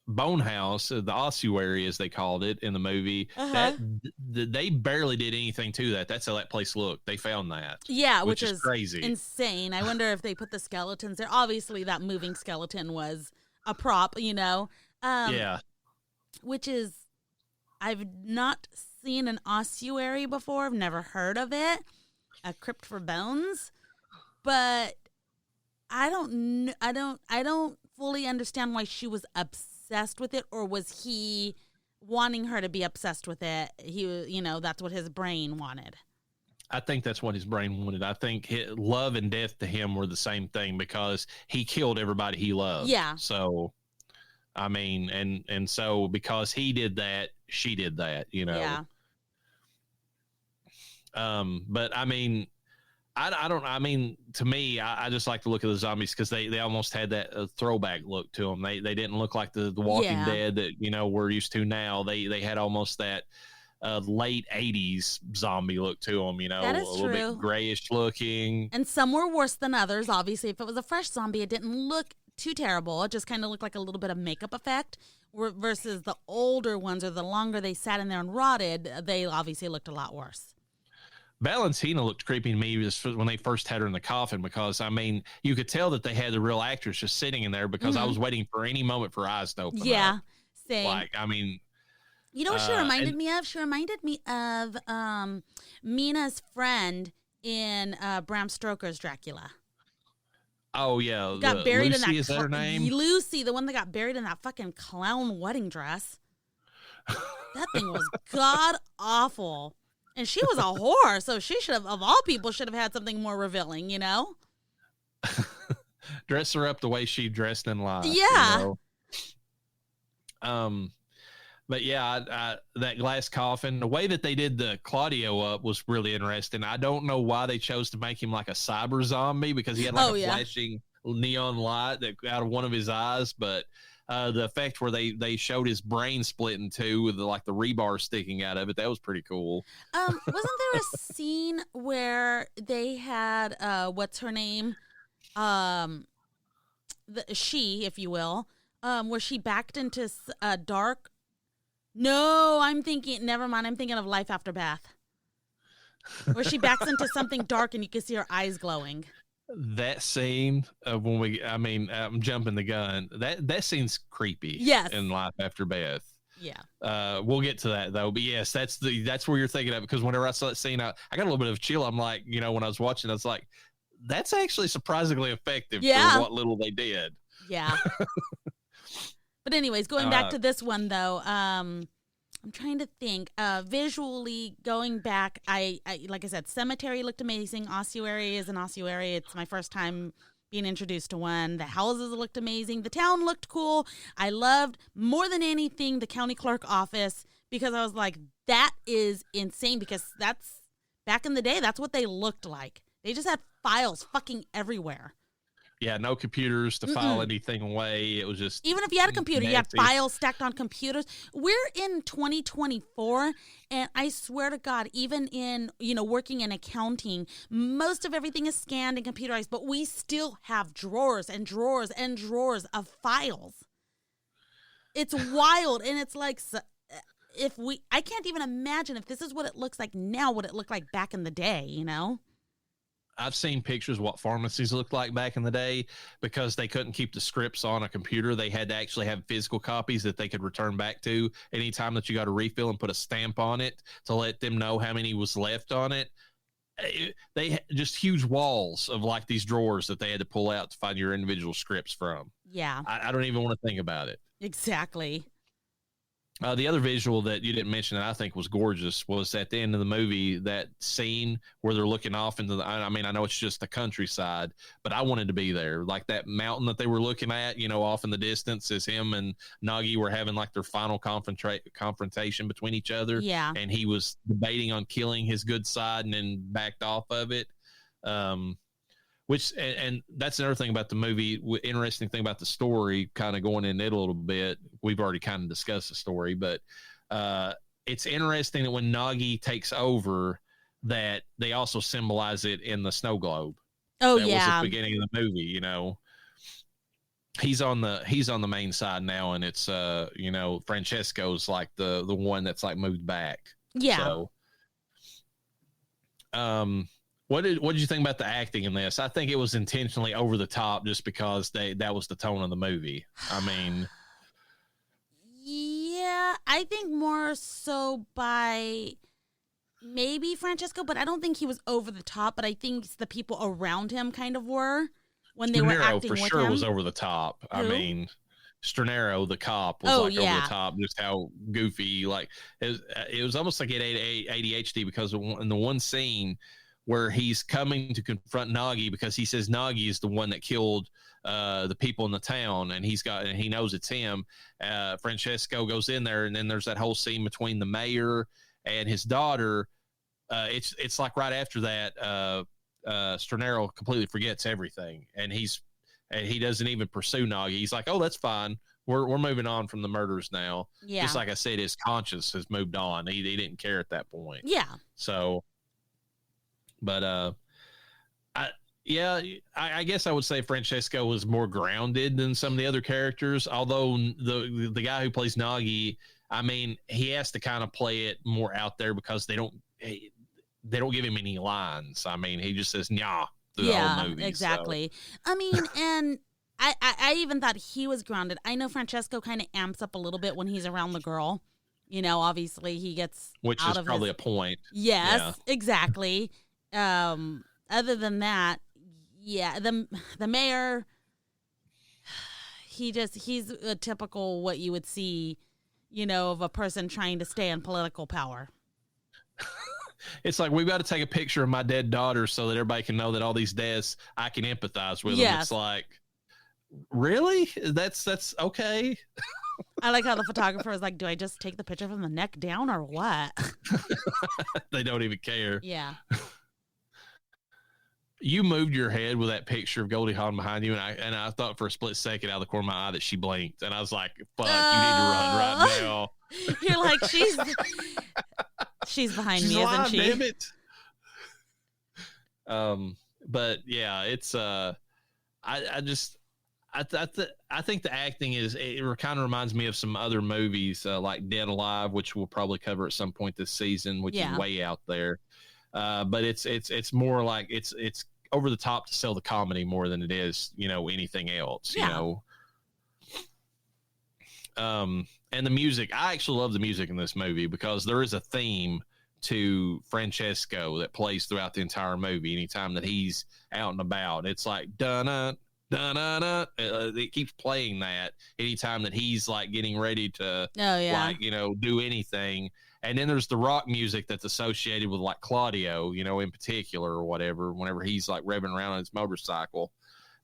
bone house, the ossuary as they called it in the movie, that they barely did anything to that. That's how that place looked. They found that. Yeah, which is crazy, insane. I wonder if they put the skeletons there. Obviously, that moving skeleton was a prop, yeah. Which is, I've not seen an ossuary before. I've never heard of it. A crypt for bones, but I don't fully understand why she was obsessed with it, or was he wanting her to be obsessed with it? He, that's what his brain wanted. I think that's what his brain wanted. I think love and death to him were the same thing because he killed everybody he loved. Yeah. So, I mean, and so because he did that, she did that, Yeah. But I mean, I don't. I mean, to me, I just like to look at the zombies because they almost had that throwback look to them. They didn't look like the Walking Dead that we're used to now. They had almost that late '80s zombie look to them. That is a little bit grayish looking. And some were worse than others. Obviously, if it was a fresh zombie, it didn't look too terrible. It just kind of looked like a little bit of makeup effect. Versus the older ones, or the longer they sat in there and rotted, they obviously looked a lot worse. Valentina looked creepy to me when they first had her in the coffin because, I mean, you could tell that they had the real actress just sitting in there because I was waiting for any moment for her eyes to open up. Same. Like, I mean... You know what she reminded me of? She reminded me of Mina's friend in Bram Stoker's Dracula. Oh, yeah. Got buried Lucy, in that... is that her name? Lucy, the one that got buried in that fucking clown wedding dress. That thing was god-awful. And she was a whore, so she should have, of all people, should have had something more revealing, Dress her up the way she dressed in life. Yeah. But yeah, that glass coffin, the way that they did the Claudio up was really interesting. I don't know why they chose to make him like a cyber zombie because he had like flashing neon light out of one of his eyes, but the effect where they showed his brain split in two with the rebar sticking out of it, that was pretty cool. Wasn't there a scene where they had what's her name, she, if you will, where she backed into a dark? No, never mind. I'm thinking of Life After Beth, where she backs into something dark and you can see her eyes glowing. That scene of when I'm jumping the gun. That scene's creepy. Yes. In Life After Beth. Yeah. We'll get to that though. But yes, that's where you're thinking of, because whenever I saw that scene, I got a little bit of a chill. I'm like, when I was watching, I was like, that's actually surprisingly effective for what little they did. Yeah. But anyways, going back to this one though, I'm trying to think. Visually, going back, I like I said, Cemetery looked amazing. Ossuary is an ossuary. It's my first time being introduced to one. The houses looked amazing. The town looked cool. I loved, more than anything, the county clerk office, because I was like, that is insane, because that's, back in the day, that's what they looked like. They just had files fucking everywhere. Yeah, no computers to file anything away. It was just, even if you had a computer, nasty. You had files stacked on computers. We're in 2024, and I swear to God, even in, working in accounting, most of everything is scanned and computerized, but we still have drawers and drawers and drawers of files. It's wild, and it's like, I can't even imagine if this is what it looks like now, what it looked like back in the day, I've seen pictures of what pharmacies looked like back in the day, because they couldn't keep the scripts on a computer. They had to actually have physical copies that they could return back to anytime that you got a refill, and put a stamp on it to let them know how many was left on it. They had just huge walls of like these drawers that they had to pull out to find your individual scripts from. Yeah. I don't even want to think about it. Exactly. The other visual that you didn't mention that I think was gorgeous was at the end of the movie, that scene where they're looking off into I know it's just the countryside, but I wanted to be there. Like that mountain that they were looking at, off in the distance, as him and Nagi were having like their final confrontation between each other. Yeah. And he was debating on killing his good side and then backed off of it. Which, and that's another thing about the movie, interesting thing about the story, kind of going in it a little bit. We've already kind of discussed the story, but it's interesting that when Nagi takes over, that they also symbolize it in the snow globe. Oh, that yeah. was at the beginning of the movie, He's on the main side now, and it's Francesco's like the one that's like moved back. Yeah. So, what did you think about the acting in this? I think it was intentionally over the top, just because that was the tone of the movie. I mean, yeah, I think more so by maybe Francesco, but I don't think he was over the top. But I think the people around him kind of were when they were acting for with sure him. Was over the top. Who? I mean, Stranero, the cop, was over the top. Just how goofy, like it was almost like he had ADHD, because in the one scene where he's coming to confront Nagi, because he says Nagi is the one that killed the people in the town, and he knows it's him. Francesco goes in there, and then there's that whole scene between the mayor and his daughter. It's like right after that, Stranero completely forgets everything, and he doesn't even pursue Nagi. He's like, "Oh, that's fine. We're moving on from the murders now." Yeah. Just like I said, his conscience has moved on. He didn't care at that point. Yeah. So. But I guess I would say Francesco was more grounded than some of the other characters. Although the guy who plays Nagi, I mean, he has to kind of play it more out there, because they don't give him any lines. I mean, he just says "nyah" through the whole movie. Exactly. So. I mean, and I even thought he was grounded. I know Francesco kind of amps up a little bit when he's around the girl. Obviously he gets which out is of probably a point. Yes, exactly. Other than that, yeah, the mayor, he's a typical what you would see, of a person trying to stay in political power. It's like, we've got to take a picture of my dead daughter so that everybody can know that all these deaths, I can empathize with them. It's like, really? That's okay. I like how the photographer is like, do I just take the picture from the neck down or what? They don't even care. Yeah. You moved your head with that picture of Goldie Hawn behind you, and I thought for a split second out of the corner of my eye that she blinked, and I was like, "Fuck, you need to run right now." You're like, she's behind me, alive, isn't she? Damn it. But yeah, it's I think the acting it kind of reminds me of some other movies like Dead Alive, which we'll probably cover at some point this season, which is way out there. But it's more like it's over the top to sell the comedy more than it is, anything else, and the music. I actually love the music in this movie because there is a theme to Francesco that plays throughout the entire movie. Anytime that he's out and about, it's like dun-dun, dun-dun-dun. It keeps playing that anytime that he's like getting ready to do anything. And then there's the rock music that's associated with like Claudio, in particular or whatever, whenever he's like revving around on his motorcycle.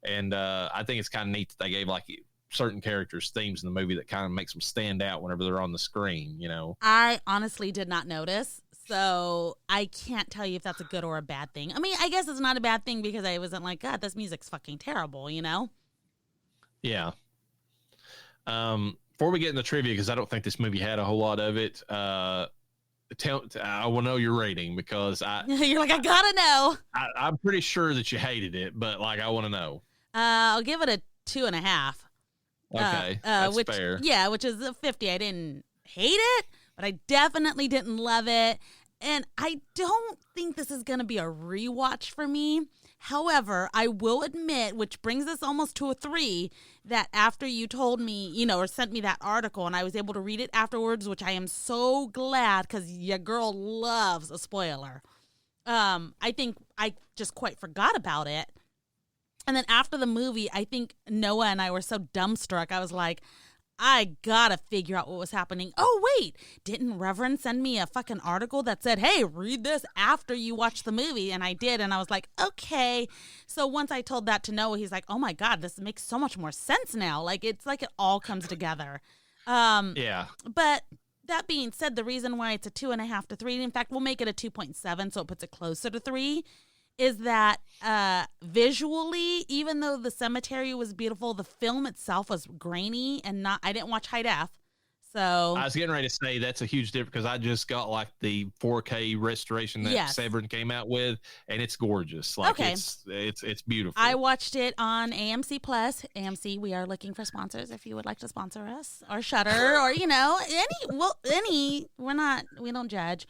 And I think it's kind of neat that they gave like certain characters themes in the movie that kind of makes them stand out whenever they're on the screen, I honestly did not notice. So I can't tell you if that's a good or a bad thing. I mean, I guess it's not a bad thing because I wasn't like, God, this music's fucking terrible, Yeah. Before we get into trivia, because I don't think this movie had a whole lot of it, I will know your rating because you're like, I gotta know. I'm pretty sure that you hated it, but like, I want to know. I'll give it a 2.5. Okay, that's fair. Yeah, which is a 50. I didn't hate it, but I definitely didn't love it. And I don't think this is going to be a rewatch for me. However, I will admit, which brings us almost to a 3, that after you told me, or sent me that article and I was able to read it afterwards, which I am so glad because your girl loves a spoiler. I think I just quite forgot about it. And then after the movie, I think Noah and I were so dumbstruck. I was like, I gotta figure out what was happening. Oh, wait, didn't Reverend send me a fucking article that said, hey, read this after you watch the movie? And I did. And I was like, okay. So once I told that to Noah, he's like, oh my God, this makes so much more sense now. Like, it's like it all comes together. Yeah. But that being said, the reason why it's a 2.5 to 3, in fact, we'll make it a 2.7, so it puts it closer to 3, is that visually, even though the cemetery was beautiful, the film itself was grainy and I didn't watch high def. So I was getting ready to say that's a huge difference because I just got like the 4K restoration that Severin came out with, and it's gorgeous. Like it's beautiful. I watched it on AMC Plus. AMC, we are looking for sponsors if you would like to sponsor us, or Shudder, or any. We don't judge.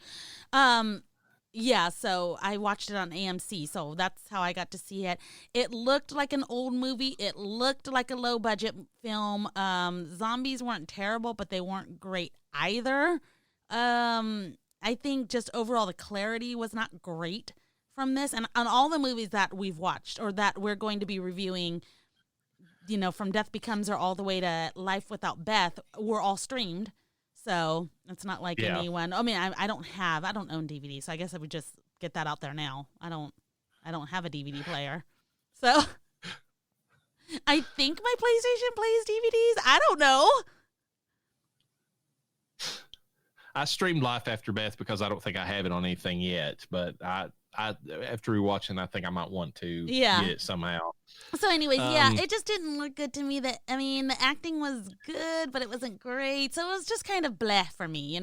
Yeah, so I watched it on AMC, so that's how I got to see it. It looked like an old movie. It looked like a low-budget film. Zombies weren't terrible, but they weren't great either. I think just overall the clarity was not great from this. And on all the movies that we've watched or that we're going to be reviewing, from Death Becomes Her all the way to Life Without Beth, were all streamed. So it's not like anyone. I mean, I don't own DVDs, so I guess I would just get that out there now. I don't have a DVD player, so I think my PlayStation plays DVDs. I don't know. I streamed Life After Beth because I don't think I have it on anything yet, but I after rewatching, I think I might want to get it somehow. So anyways, it just didn't look good to me. The acting was good, but it wasn't great. So it was just kind of bleh for me,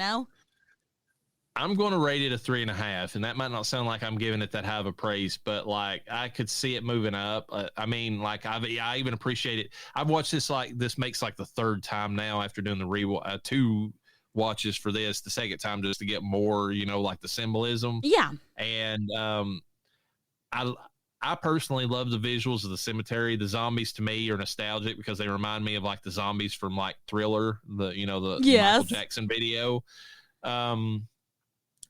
I'm going to rate it a 3.5, and that might not sound like I'm giving it that high of a praise, but like I could see it moving up. I even appreciate it. I've watched this makes like the third time now after doing the 2 watches for this, the second time just to get more, like the symbolism. Yeah. And I personally love the visuals of the cemetery. The zombies to me are nostalgic because they remind me of like the zombies from like Thriller, the Michael Jackson video.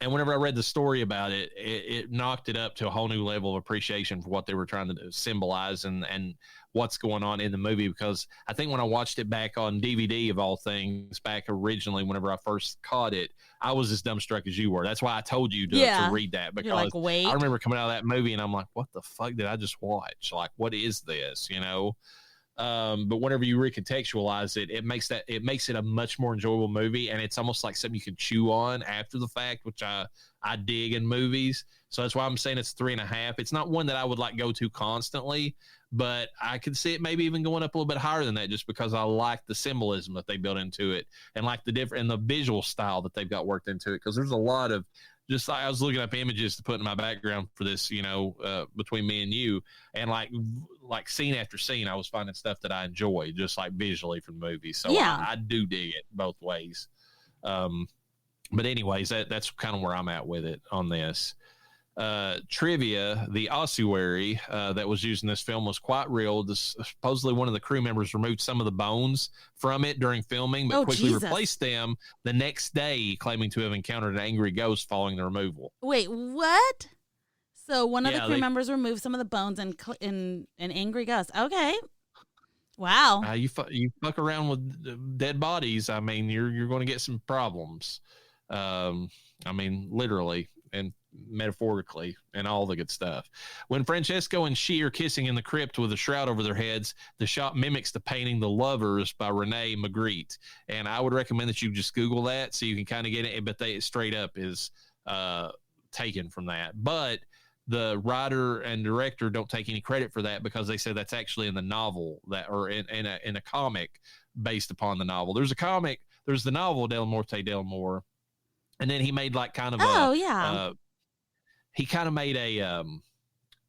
And whenever I read the story about it, it knocked it up to a whole new level of appreciation for what they were trying to symbolize and what's going on in the movie. Because I think when I watched it back on DVD, of all things, back originally, whenever I first caught it, I was as dumbstruck as you were. That's why I told you to read that, because like, wait. I remember coming out of that movie and I'm like, what the fuck did I just watch? Like, what is this? But whenever you recontextualize it, it makes it a much more enjoyable movie, and it's almost like something you can chew on after the fact, which I dig in movies. So that's why I'm saying it's 3.5. It's not one that I would like go to constantly, but I could see it maybe even going up a little bit higher than that, just because I like the symbolism that they built into it, and like the visual style that they've got worked into it. Because there's a lot of, just like I was looking up images to put in my background for this, between me and you, and like scene after scene, I was finding stuff that I enjoy, just like visually from the movie. So I do dig it both ways. But anyways, that's kind of where I'm at with it on this. trivia, the ossuary that was used in this film was quite real. Supposedly one of the crew members removed some of the bones from it during filming, but quickly replaced them the next day, claiming to have encountered an angry ghost following the removal. Wait, what? So one of the crew members removed some of the bones and an angry ghost. Okay. Wow. You fuck around with dead bodies, I mean, you're going to get some problems. I mean, literally and metaphorically and all the good stuff. When Francesco and she are kissing in the crypt with a shroud over their heads, the shot mimics the painting The Lovers by Rene Magritte. And I would recommend that you just Google that so you can kind of get it, but they straight up is taken from that. But the writer and director don't take any credit for that because they said that's actually in the novel that, or in a comic based upon the novel. There's the novel Dellamorte Dellamore, and then he made like kind of he kind of made a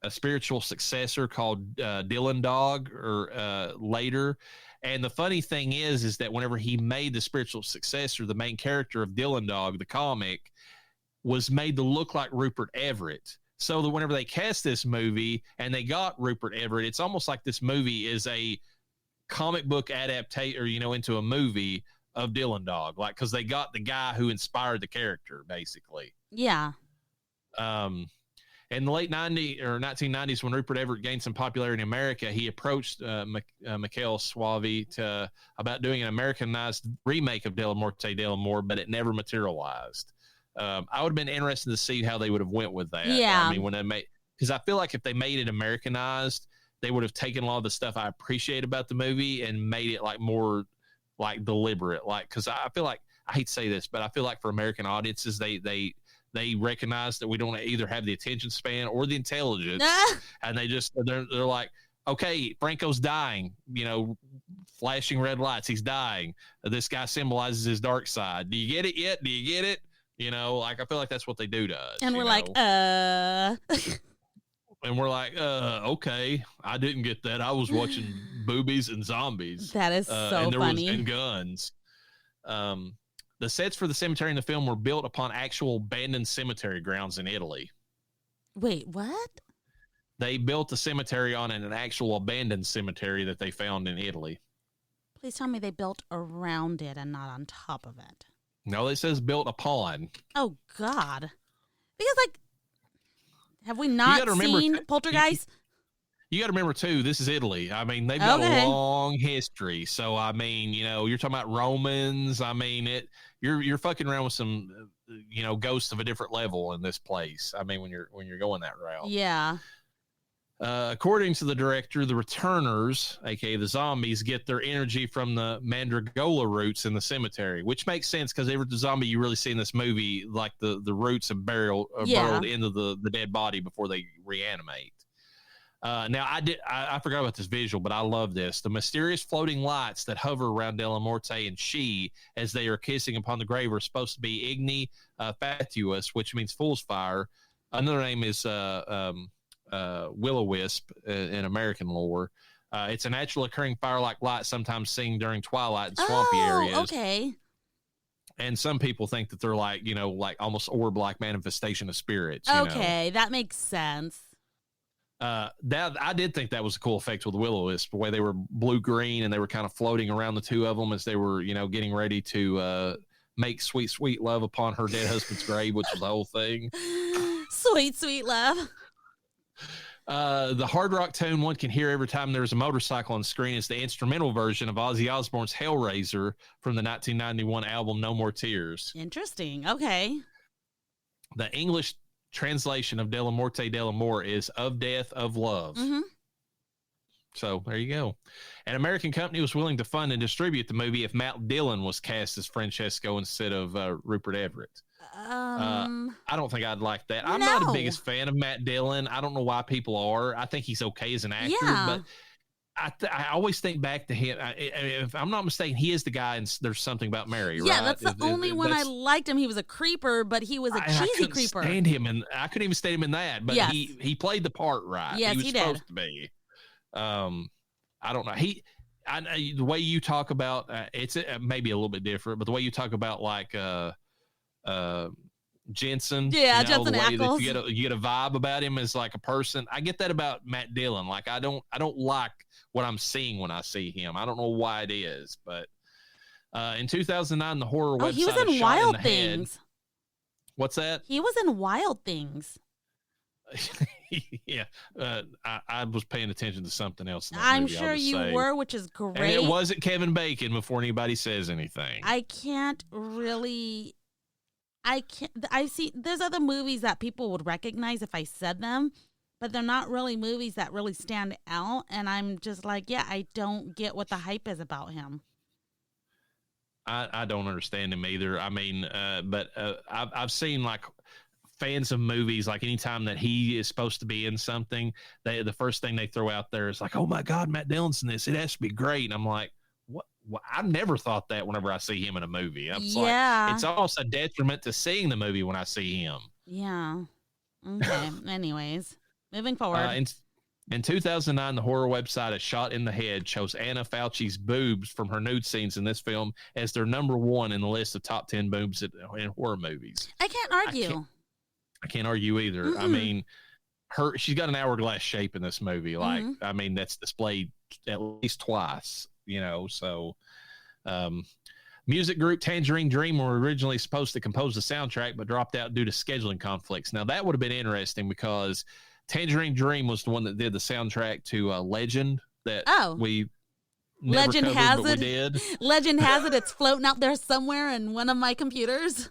spiritual successor called Dylan Dog or later. And the funny thing is that whenever he made the spiritual successor, the main character of Dylan Dog, the comic, was made to look like Rupert Everett. So that whenever they cast this movie and they got Rupert Everett, it's almost like this movie is a comic book adaptation, or, you know, into a movie of Dylan Dog, like, because they got the guy who inspired the character, basically. Yeah. In the late 1990s, when Rupert Everett gained some popularity in America, he approached Mikhail Suave about doing an Americanized remake of Dellamorte Dellamore, but it never materialized. I would have been interested to see how they would have went with that. Yeah. I mean, when they made, because I feel like if they made it Americanized, they would have taken a lot of the stuff I appreciate about the movie and made it like more like deliberate. Like, because I feel like, I hate to say this, but I feel like for American audiences, they recognize that we don't either have the attention span or the intelligence, and they're like, okay, Franco's dying, you know, flashing red lights, he's dying. This guy symbolizes his dark side. Do you get it yet? Do you get it? You know, like, I feel like that's what they do to us. And we're like, and we're like, okay, I didn't get that. I was watching boobies and zombies. That is so and there funny. And guns. The sets for the cemetery in the film were built upon actual abandoned cemetery grounds in Italy. Wait, what? They built the cemetery on an actual abandoned cemetery that they found in Italy. Please tell me they built around it and not on top of it. No, it says built upon. Oh, God. Because, like, have we not seen Poltergeist? You got to remember, too, this is Italy. I mean, they've got a long history. So, I mean, you know, you're talking about Romans. I mean, you're fucking around with some, you know, ghosts of a different level in this place. I mean, when you're going that route. Yeah. According to the director, the returners, aka the zombies, get their energy from the mandragola roots in the cemetery, which makes sense because every zombie you really see in this movie, like the roots are burrowed into the dead body before they reanimate. Now, I forgot about this visual, but I love this. The mysterious floating lights that hover around Dellamorte and she as they are kissing upon the grave are supposed to be igni fatuus, which means fool's fire. Another name is will-o-wisp in American lore. It's a natural occurring fire-like light sometimes seen during twilight and swampy areas. Okay. And some people think that they're like, you know, like almost orb-like manifestation of spirits. Okay, that makes sense. That I did think that was a cool effect with the will-o-wisp, the way they were blue-green and they were kind of floating around the two of them as they were, you know, getting ready to make sweet, sweet love upon her dead husband's grave, which was the whole thing. Sweet, sweet love. The hard rock tone one can hear every time there's a motorcycle on the screen is the instrumental version of Ozzy Osbourne's Hellraiser from the 1991 album No More Tears. Interesting. Okay. The English translation of Dellamorte Dellamore is of death, of love. Mm-hmm. So there you go. An American company was willing to fund and distribute the movie if Matt Dillon was cast as Francesco instead of Rupert Everett. I don't think I'd like that. I'm not the biggest fan of Matt Dillon. I don't know why people are. I think he's okay as an actor, but I always think back to him. If I'm not mistaken, he is the guy in There's Something About Mary, right? Yeah, that's the only one I liked him. He was a creeper, but he was a cheesy creeper. Stand him, and I couldn't even stand him in that. But he played the part right. Yes, he was supposed to be. I don't know. The way you talk about it's maybe a little bit different, but the way you talk about like Jensen. Yeah, you know, Jensen the way that Ackles. you get a vibe about him as like a person. I get that about Matt Dillon. Like I don't like what I'm seeing when I see him. I don't know why it is, but in 2009, the horror website He was in Shot in Wild the Things. Head. What's that? He was in Wild Things. Yeah, I was paying attention to something else. In that I'm movie, sure you were, which is great. And it wasn't Kevin Bacon before anybody says anything. I can't really. I can't. I see. There's other movies that people would recognize if I said them, but they're not really movies that really stand out. And I'm just like, yeah, I don't get what the hype is about him. I don't understand him either. I mean, but I've seen like fans of movies, like anytime that he is supposed to be in something, the first thing they throw out there is like, oh my God, Matt Dillon's in this. It has to be great. And I'm like, what? I never thought that whenever I see him in a movie. I'm like, it's almost a detriment to seeing the movie when I see him. Yeah. Okay. Anyways, moving forward. In 2009, the horror website A Shot in the Head chose Anna Fauci's boobs from her nude scenes in this film as their number one in the list of top 10 boobs in horror movies. I can't argue. I can't argue either. Mm-mm. I mean, she's got an hourglass shape in this movie. Like, I mean, that's displayed at least twice, you know, so music group Tangerine Dream were originally supposed to compose the soundtrack, but dropped out due to scheduling conflicts. Now, that would have been interesting because Tangerine Dream was the one that did the soundtrack to Legend that we never Legend covered, has but it. we did. Legend has it. It's floating out there somewhere in one of my computers.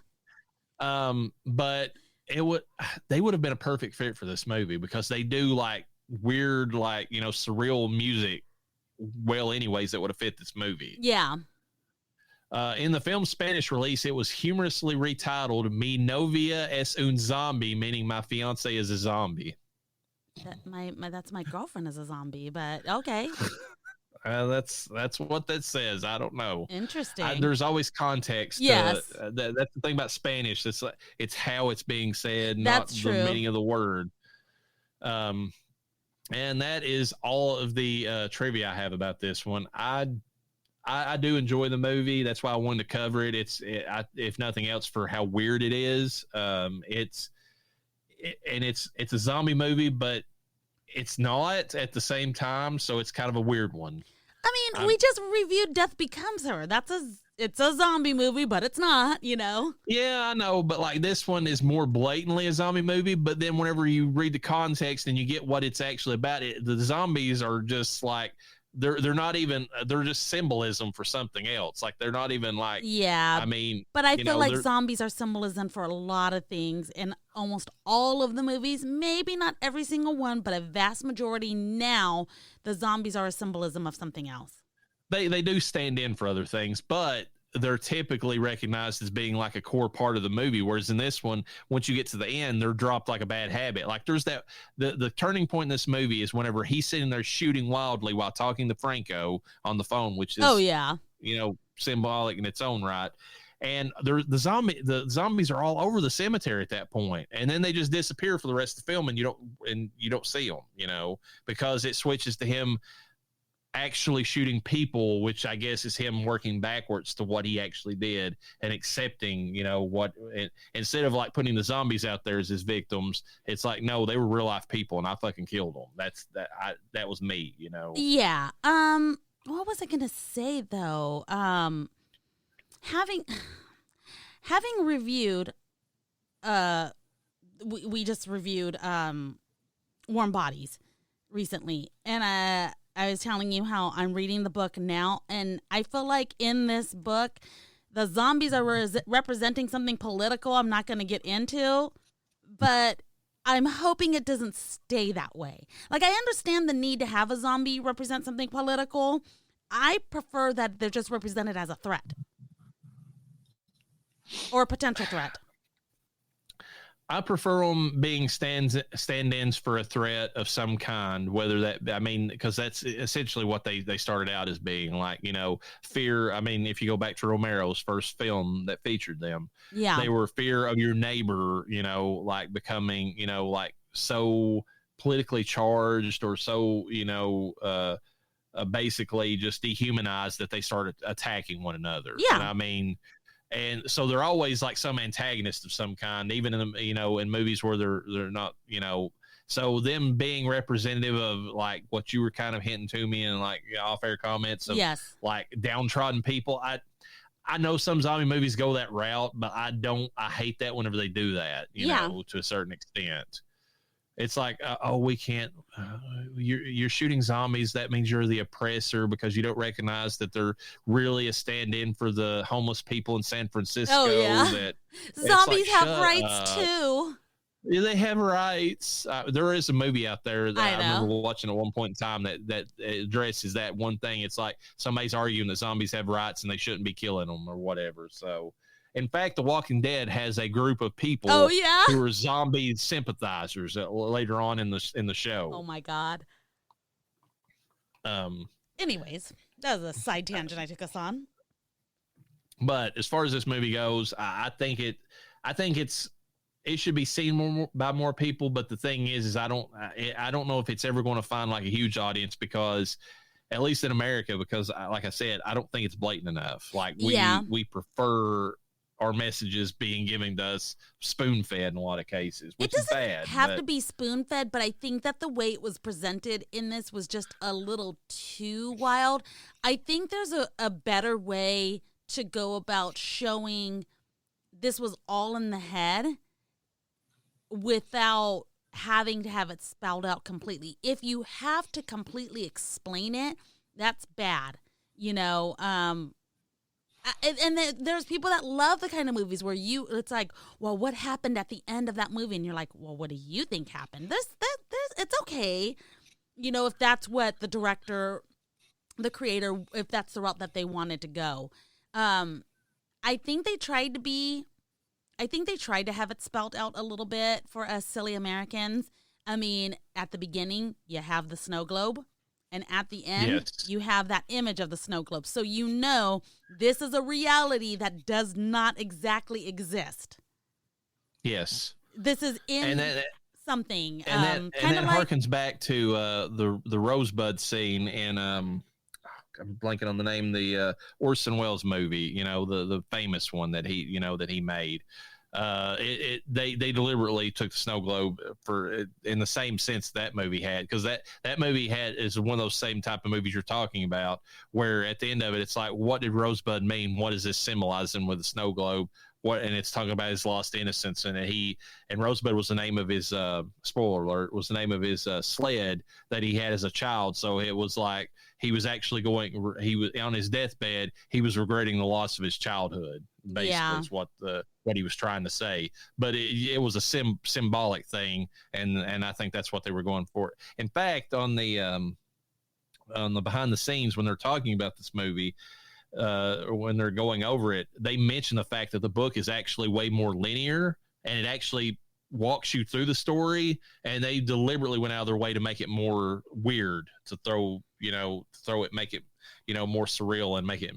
But they would have been a perfect fit for this movie because they do like weird, like, you know, surreal music well anyways that would have fit this movie. Yeah. In the film's Spanish release, it was humorously retitled Mi Novia es un Zombie, meaning my fiance is a zombie. That's my girlfriend is a zombie, but okay. That's what that says. I don't know. Interesting. There's always context. Yes. That's the thing about Spanish. It's how it's being said, that's not true. The meaning of the word. And that is all of the trivia I have about this one. I do enjoy the movie. That's why I wanted to cover it. If nothing else, for how weird it is. It's a zombie movie, but it's not at the same time, so it's kind of a weird one. I mean, we just reviewed Death Becomes Her. It's a zombie movie, but it's not, you know. Yeah, I know, but like this one is more blatantly a zombie movie, but then whenever you read the context and you get what it's actually about, the zombies are just like they're not even, they're just symbolism for something else. Like they're not even like, yeah, I mean, but I feel like zombies are symbolism for a lot of things in almost all of the movies. Maybe not every single one, but a vast majority. Now the zombies are a symbolism of something else. They do stand in for other things, but they're typically recognized as being like a core part of the movie. Whereas in this one, once you get to the end, they're dropped like a bad habit. Like there's the turning point in this movie is whenever he's sitting there shooting wildly while talking to Franco on the phone, which is, you know, symbolic in its own right. And the zombies are all over the cemetery at that point, and then they just disappear for the rest of the film, and you don't see them, you know, because it switches to him actually shooting people, which I guess is him working backwards to what he actually did and accepting, you know, what, instead of like putting the zombies out there as his victims, it's like, no, they were real life people and I fucking killed them. That was me, you know? Yeah. What was I going to say though? Having reviewed, we just reviewed, Warm Bodies recently, and I was telling you how I'm reading the book now, and I feel like in this book, the zombies are representing something political I'm not going to get into, but I'm hoping it doesn't stay that way. Like, I understand the need to have a zombie represent something political. I prefer that they're just represented as a threat or a potential threat. I prefer them being stand-ins for a threat of some kind, whether that, I mean, because that's essentially what they started out as being, like, you know, fear. I mean, if you go back to Romero's first film that featured them, they were fear of your neighbor, you know, like becoming, you know, like so politically charged or so, you know, basically just dehumanized that they started attacking one another. Yeah. And I mean, And so they're always like some antagonist of some kind, even in the, in movies where they're not, so them being representative of like what you were kind of hinting to me and like off-air comments of yes, like downtrodden people. I know some zombie movies go that route, but I hate that whenever they do that, you know, to a certain extent. It's like, we can't, you're shooting zombies. That means you're the oppressor because you don't recognize that they're really a stand-in for the homeless people in San Francisco. Oh, yeah. That zombies have rights too. Yeah, they have rights. There is a movie out there that I remember watching at one point in time that addresses that one thing. It's like somebody's arguing that zombies have rights and they shouldn't be killing them or whatever. So, in fact, The Walking Dead has a group of people who are zombie sympathizers later on in the show. Oh my God. Anyways, that was a side tangent I took us on. But as far as this movie goes, I think it should be seen by more people. But the thing is I don't know if it's ever going to find like a huge audience because, at least in America, because like I said, I don't think it's blatant enough. Like we prefer our messages being given to us spoon-fed in a lot of cases, which is bad. It doesn't have to be spoon-fed, but I think that the way it was presented in this was just a little too wild. I think there's a better way to go about showing this was all in the head without having to have it spelled out completely. If you have to completely explain it, that's bad, and there's people that love the kind of movies where it's like, well, what happened at the end of that movie? And you're like, well, what do you think happened? It's okay. If that's what the director, the creator, if that's the route that they wanted to go. I think they tried to have it spelled out a little bit for us silly Americans. I mean, at the beginning, you have the snow globe. And at the end, you have that image of the snow globe. So this is a reality that does not exactly exist. Yes. This is in something. And that harkens back to the Rosebud scene in, I'm blanking on the name, the Orson Welles movie, the famous one that he made. They deliberately took the snow globe in the same sense that movie had, because that movie is one of those same type of movies you're talking about, where at the end of it, it's like, what did Rosebud mean? What is this symbolizing with the snow globe? And it's talking about his lost innocence, and Rosebud was the name of his spoiler alert, was the name of his sled that he had as a child. So it was like he was actually he was on his deathbed. He was regretting the loss of his childhood. Basically, is what he was trying to say. But it was a symbolic thing, and I think that's what they were going for. In fact, on the behind the scenes when they're talking about this movie, when they're going over it, they mention the fact that the book is actually way more linear and it actually walks you through the story, and they deliberately went out of their way to make it more weird, to make it, more surreal and make it,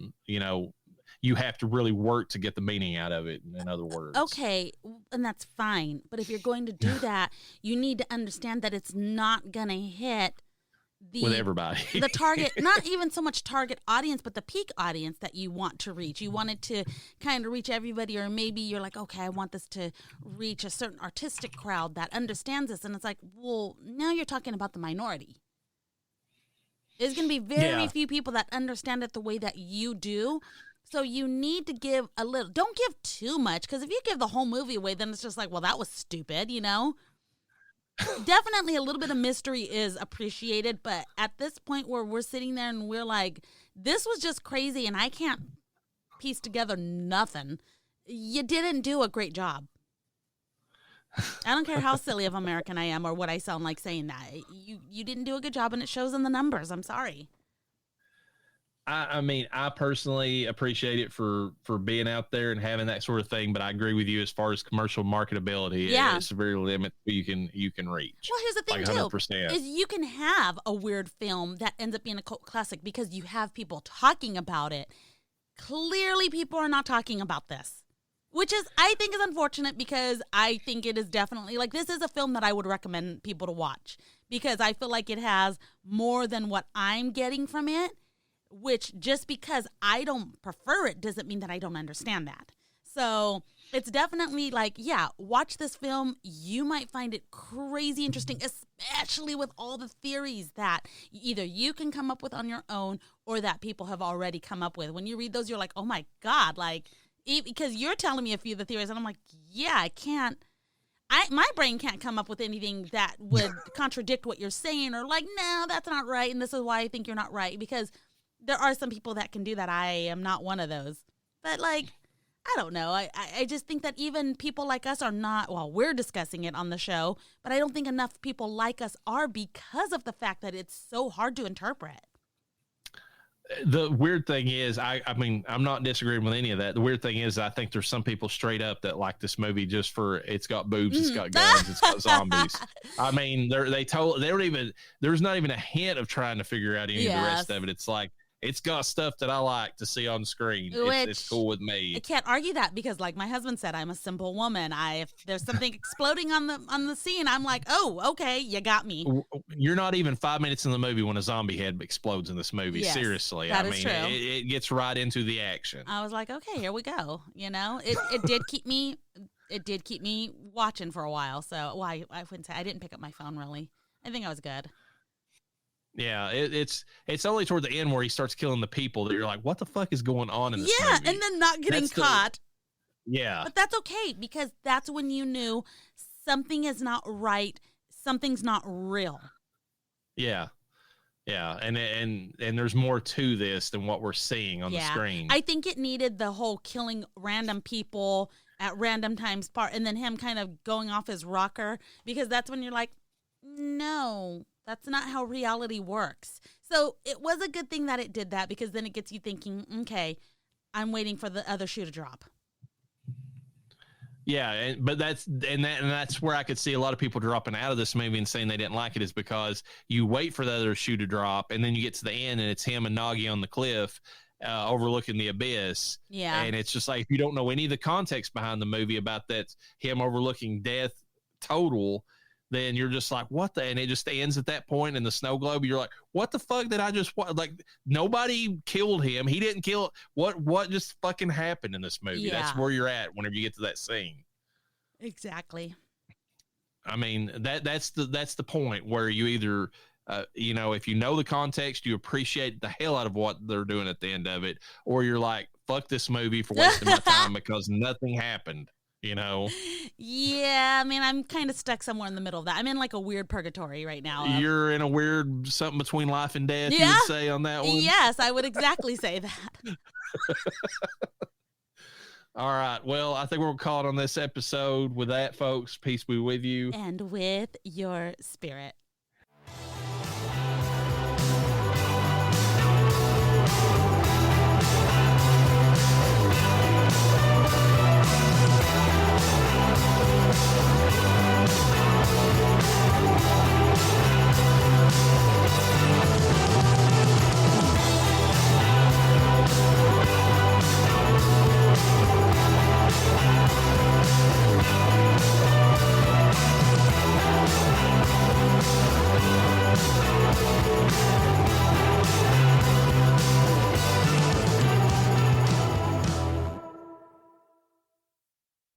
you have to really work to get the meaning out of it, in other words. Okay, and that's fine. But if you're going to do that, you need to understand that it's not going to hit with everybody. The target, not even so much target audience, but the peak audience that you want to reach. You want it to kind of reach everybody, or maybe you're like, okay, I want this to reach a certain artistic crowd that understands this. And it's like, well, now you're talking about the minority. There's going to be very few people that understand it the way that you do. So you need to give a little. Don't give too much, because if you give the whole movie away, then it's just like, well, that was stupid, Definitely a little bit of mystery is appreciated, but at this point where we're sitting there and we're like, this was just crazy and I can't piece together nothing, you didn't do a great job. I don't care how silly of American I am or what I sound like saying that. You didn't do a good job, and it shows in the numbers. I'm sorry. I mean, I personally appreciate it for being out there and having that sort of thing, but I agree with you as far as commercial marketability. It's very limited you can reach. Well, here's the thing, like 100%. too, is you can have a weird film that ends up being a cult classic because you have people talking about it. Clearly, people are not talking about this, which is, I think, is unfortunate, because I think it is definitely, like, this is a film that I would recommend people to watch, because I feel like it has more than what I'm getting from it. Which, just because I don't prefer it doesn't mean that I don't understand that. So it's definitely like, yeah, watch this film. You might find it crazy interesting, especially with all the theories that either you can come up with on your own or that people have already come up with. When you read those, you're like, oh my God, like, because you're telling me a few of the theories, and I'm like, yeah, I can't. My brain can't come up with anything that would contradict what you're saying, or like, no, that's not right, and this is why I think you're not right, because there are some people that can do that. I am not one of those. But like, I don't know. I just think that even people like us are not, well, we're discussing it on the show, but I don't think enough people like us are, because of the fact that it's so hard to interpret. The weird thing is, I mean, I'm not disagreeing with any of that. The weird thing is, I think there's some people straight up that like this movie just for it's got boobs, it's got guns, it's got zombies. I mean, they don't even, there's not even a hint of trying to figure out any of the rest of it. It's like, it's got stuff that I like to see on screen. It's cool with me. I can't argue that, because like my husband said, I'm a simple woman. If there's something exploding on the scene, I'm like, oh, okay, you got me. You're not even 5 minutes in the movie when a zombie head explodes in this movie. Yes, seriously. that I is mean, true. it gets right into the action. I was like, okay, here we go. You know, it did keep me. It did keep me watching for a while. So, well, I wouldn't say I didn't pick up my phone really. I think I was good. Yeah, it's only toward the end where he starts killing the people that you're like, what the fuck is going on in this movie? Yeah, and then not getting caught. Yeah. But that's okay, because that's when you knew something is not right. Something's not real. Yeah. Yeah, and there's more to this than what we're seeing on the screen. I think it needed the whole killing random people at random times part, and then him kind of going off his rocker, because that's when you're like, no, that's not how reality works. So it was a good thing that it did that, because then it gets you thinking, okay, I'm waiting for the other shoe to drop. Yeah, but that's where I could see a lot of people dropping out of this movie and saying they didn't like it, is because you wait for the other shoe to drop, and then you get to the end and it's him and Nagi on the cliff overlooking the abyss. Yeah. And it's just like, if you don't know any of the context behind the movie about that, him overlooking death total, then you're just like, what the, and it just ends at that point in the snow globe. You're like, what the fuck did I just, like, nobody killed him. He didn't kill, what just fucking happened in this movie? Yeah. That's where you're at whenever you get to that scene. Exactly. I mean, that's the point where you either, you know, if you know the context, you appreciate the hell out of what they're doing at the end of it, or you're like, fuck this movie for wasting my time because nothing happened. You know? Yeah, I mean, I'm kind of stuck somewhere in the middle of that. I'm in like a weird purgatory right now. You're in a weird something between life and death, you would say on that one? Yes, I would exactly say that. All right. Well, I think we'll call it on this episode. With that, folks, peace be with you. And with your spirit.